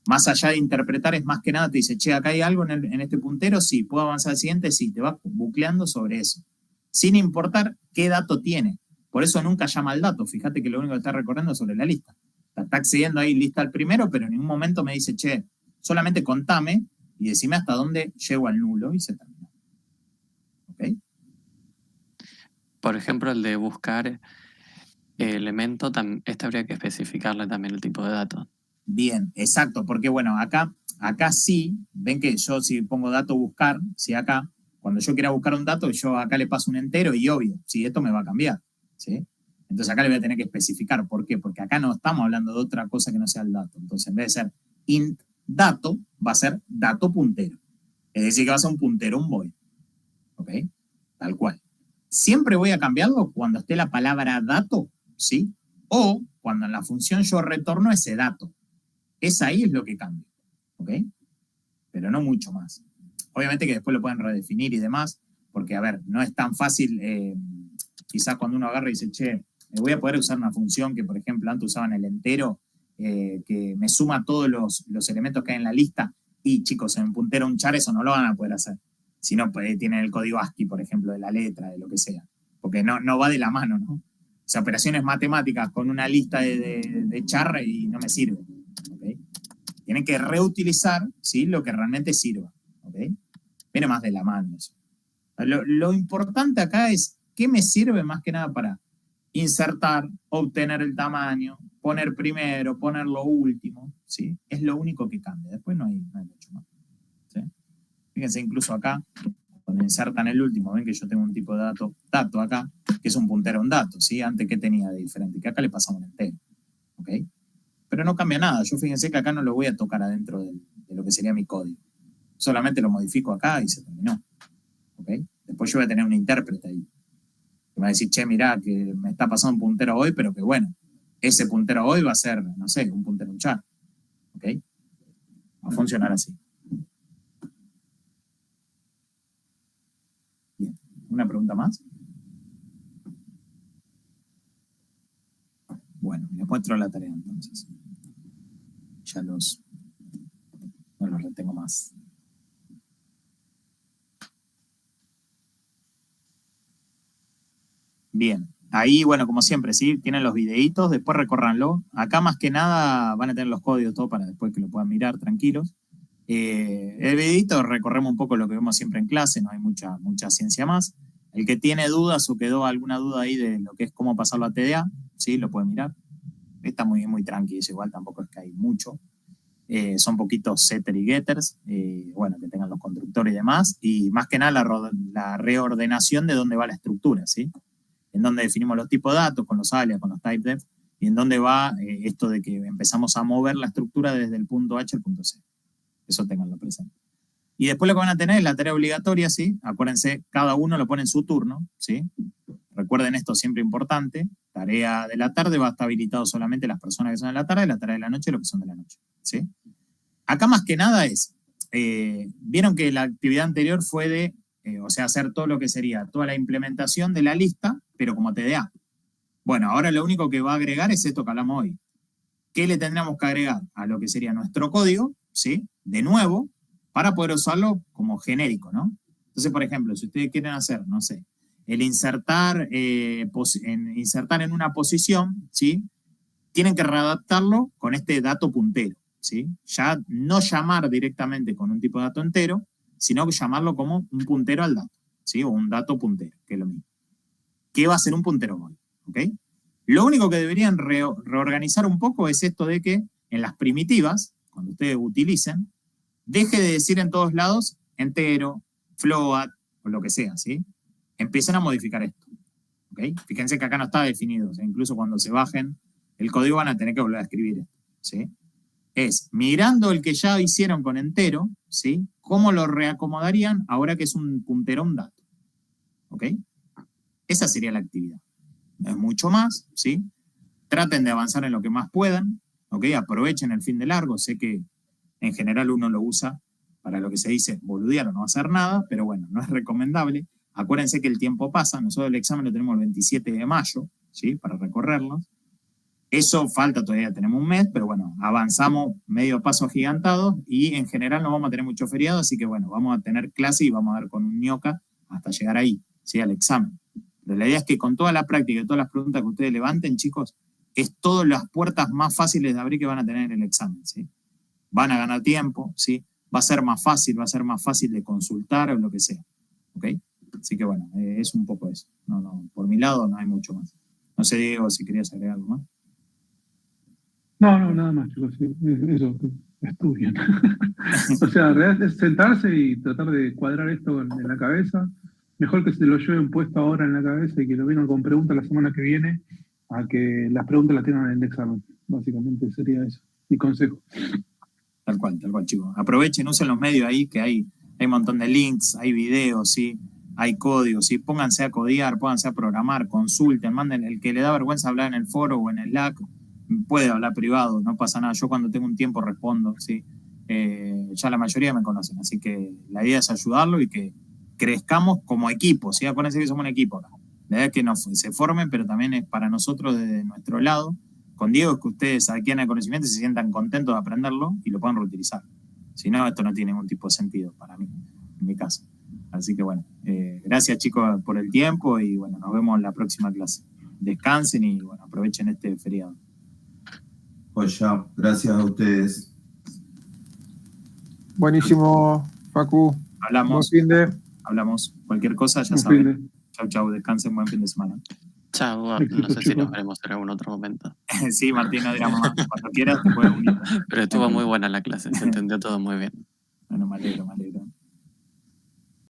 Más allá de interpretar, es más que nada, te dice, che, acá hay algo en este puntero, sí, ¿puedo avanzar al siguiente? Sí, te vas bucleando sobre eso, sin importar qué dato tiene. Por eso nunca llama al dato, fíjate que lo único que está recorriendo es sobre la lista. Está accediendo ahí lista al primero, pero en ningún momento me dice, che, solamente contame y decime hasta dónde llego al nulo y se termina. ¿Ok? Por ejemplo, el de buscar elemento, este habría que especificarle también el tipo de dato. Bien, exacto, porque bueno, acá sí, ven que yo si pongo dato buscar, si acá, cuando yo quiera buscar un dato, yo acá le paso un entero y obvio, si esto me va a cambiar, ¿sí? Entonces acá le voy a tener que especificar, ¿por qué? Porque acá no estamos hablando de otra cosa que no sea el dato. Entonces en vez de ser int dato, va a ser dato puntero. Es decir, que va a ser un puntero, un void. ¿Ok? Tal cual. Siempre voy a cambiarlo cuando esté la palabra dato, ¿sí? O cuando en la función yo retorno ese dato. Ahí es lo que cambia, ¿ok? Pero no mucho más. Obviamente que después lo pueden redefinir y demás, porque, a ver, no es tan fácil, quizás cuando uno agarra y dice, che, voy a poder usar una función que, por ejemplo, antes usaban el entero, que me suma todos los elementos que hay en la lista, y chicos, en puntero un char eso no lo van a poder hacer. Si no, tienen el código ASCII, por ejemplo, de la letra, de lo que sea, porque no va de la mano, ¿no? O sea, operaciones matemáticas con una lista de char y no me sirve. ¿Okay? Tienen que reutilizar, ¿sí? Lo que realmente sirva. ¿Okay? Viene más de la mano eso. Lo importante acá es qué me sirve más que nada para insertar, obtener el tamaño, poner primero, poner lo último, ¿sí? Es lo único que cambia. Después no hay mucho más. ¿Sí? Fíjense, incluso acá, cuando insertan el último, ven que yo tengo un tipo de dato acá, que es un puntero a un dato, ¿sí? Antes, ¿qué tenía de diferente? Que acá le pasamos un entero. ¿Ok? Pero no cambia nada. Yo fíjense que acá no lo voy a tocar adentro de lo que sería mi código. Solamente lo modifico acá y se terminó. ¿Ok? Después yo voy a tener un intérprete ahí. Que me va a decir, che, mirá, que me está pasando un puntero hoy, pero que bueno, ese puntero hoy va a ser, no sé, un puntero un char. ¿Ok? Va a funcionar así. Bien. ¿Una pregunta más? Bueno, les muestro la tarea entonces. Ya no los retengo más. Bien, ahí, bueno, como siempre, ¿sí? Tienen los videitos, después recórranlo. Acá más que nada van a tener los códigos todo para después que lo puedan mirar tranquilos. El videito recorremos un poco lo que vemos siempre en clase, no hay mucha ciencia más. El que tiene dudas o quedó alguna duda ahí de lo que es cómo pasarlo a TDA, ¿sí? Lo pueden mirar. Está muy, muy tranquilo, igual tampoco es que hay mucho. Son poquitos setter y getters, bueno, que tengan los constructores y demás, y más que nada la reordenación de dónde va la estructura, ¿sí? En dónde definimos los tipos de datos, con los alias, con los typedef, y en dónde va esto de que empezamos a mover la estructura desde el punto H al punto C. Eso tenganlo presente. Y después lo que van a tener es la tarea obligatoria, ¿sí? Acuérdense, cada uno lo pone en su turno, ¿sí? Recuerden esto, siempre importante. Tarea de la tarde va a estar habilitado solamente las personas que son de la tarde, la tarea de la noche, los que son de la noche, ¿sí? Acá más que nada es, vieron que la actividad anterior fue de, o sea, hacer todo lo que sería, toda la implementación de la lista, pero como TDA. Bueno, ahora lo único que va a agregar es esto que hablamos hoy. ¿Qué le tendríamos que agregar a lo que sería nuestro código, ¿sí? De nuevo, para poder usarlo como genérico, ¿no? Entonces, por ejemplo, si ustedes quieren hacer, no sé, el insertar en una posición, ¿sí? Tienen que readaptarlo con este dato puntero, ¿sí? Ya no llamar directamente con un tipo de dato entero, sino que llamarlo como un puntero al dato, ¿sí? O un dato puntero, que es lo mismo. ¿Qué va a ser un puntero hoy? ¿Ok? Lo único que deberían reorganizar un poco es esto de que en las primitivas, cuando ustedes utilicen, deje de decir en todos lados entero, float o lo que sea, ¿sí? Empiecen a modificar esto. ¿ok? Fíjense que acá no está definido, o sea, incluso cuando se bajen el código van a tener que volver a escribir esto, ¿sí? Es mirando el que ya hicieron con entero, ¿sí? ¿Cómo lo reacomodarían ahora que es un puntero a un dato? ¿Ok? Esa sería la actividad. No es mucho más, ¿sí? Traten de avanzar en lo que más puedan, ¿ok? Aprovechen el fin de largo. Sé que en general uno lo usa para lo que se dice boludear o no hacer nada, pero bueno, no es recomendable. Acuérdense que el tiempo pasa. Nosotros el examen lo tenemos el 27 de mayo, ¿sí? Para recorrerlo. Eso falta todavía, tenemos un mes, pero bueno, avanzamos medio paso agigantado y en general no vamos a tener mucho feriado, así que bueno, vamos a tener clase y vamos a dar con un ñoca hasta llegar ahí, ¿sí? Al examen. Pero la idea es que con toda la práctica y todas las preguntas que ustedes levanten, chicos, es todas las puertas más fáciles de abrir que van a tener en el examen, ¿sí? Van a ganar tiempo, ¿sí? Va a ser más fácil de consultar o lo que sea, ¿ok? Así que bueno, es un poco eso. No, por mi lado no hay mucho más. No sé, Diego, si querías agregar algo más. No, nada más, chicos. Sí, eso, estudian. O sea, en realidad es sentarse y tratar de cuadrar esto en la cabeza. Mejor que se lo lleven puesto ahora en la cabeza y que lo vengan con preguntas la semana que viene, a que las preguntas las tengan en el examen. Básicamente sería eso. Mi consejo. Tal cual, chicos. Aprovechen, usen los medios ahí, que hay un montón de links, hay videos, ¿sí? Hay códigos, ¿sí? Pónganse a codiar, pónganse a programar, consulten, manden. El que le da vergüenza hablar en el foro o en el Slack, puede hablar privado, no pasa nada. Yo cuando tengo un tiempo respondo, ¿sí? Ya la mayoría me conocen, así que la idea es ayudarlo y que crezcamos como equipo, ¿sí? Acuérdense que somos un equipo acá. La idea es que se formen, pero también es para nosotros desde nuestro lado. Con Diego es que ustedes adquieran el conocimiento y se sientan contentos de aprenderlo y lo puedan reutilizar. Si no, esto no tiene ningún tipo de sentido para mí, en mi caso. Así que bueno, gracias chicos por el tiempo y bueno, nos vemos en la próxima clase. Descansen y bueno, aprovechen este feriado. Pues ya, gracias a ustedes. Buenísimo, Facu. Hablamos. Buen fin de. Hablamos. Cualquier cosa, ya Buen saben. Chau, descansen, buen fin de semana. Chao, no sé si nos veremos en algún otro momento. Sí, Martín, no digamos más. Cuando quieras te puedes unir. Pero estuvo muy buena la clase, se entendió todo muy bien. Bueno, me alegro.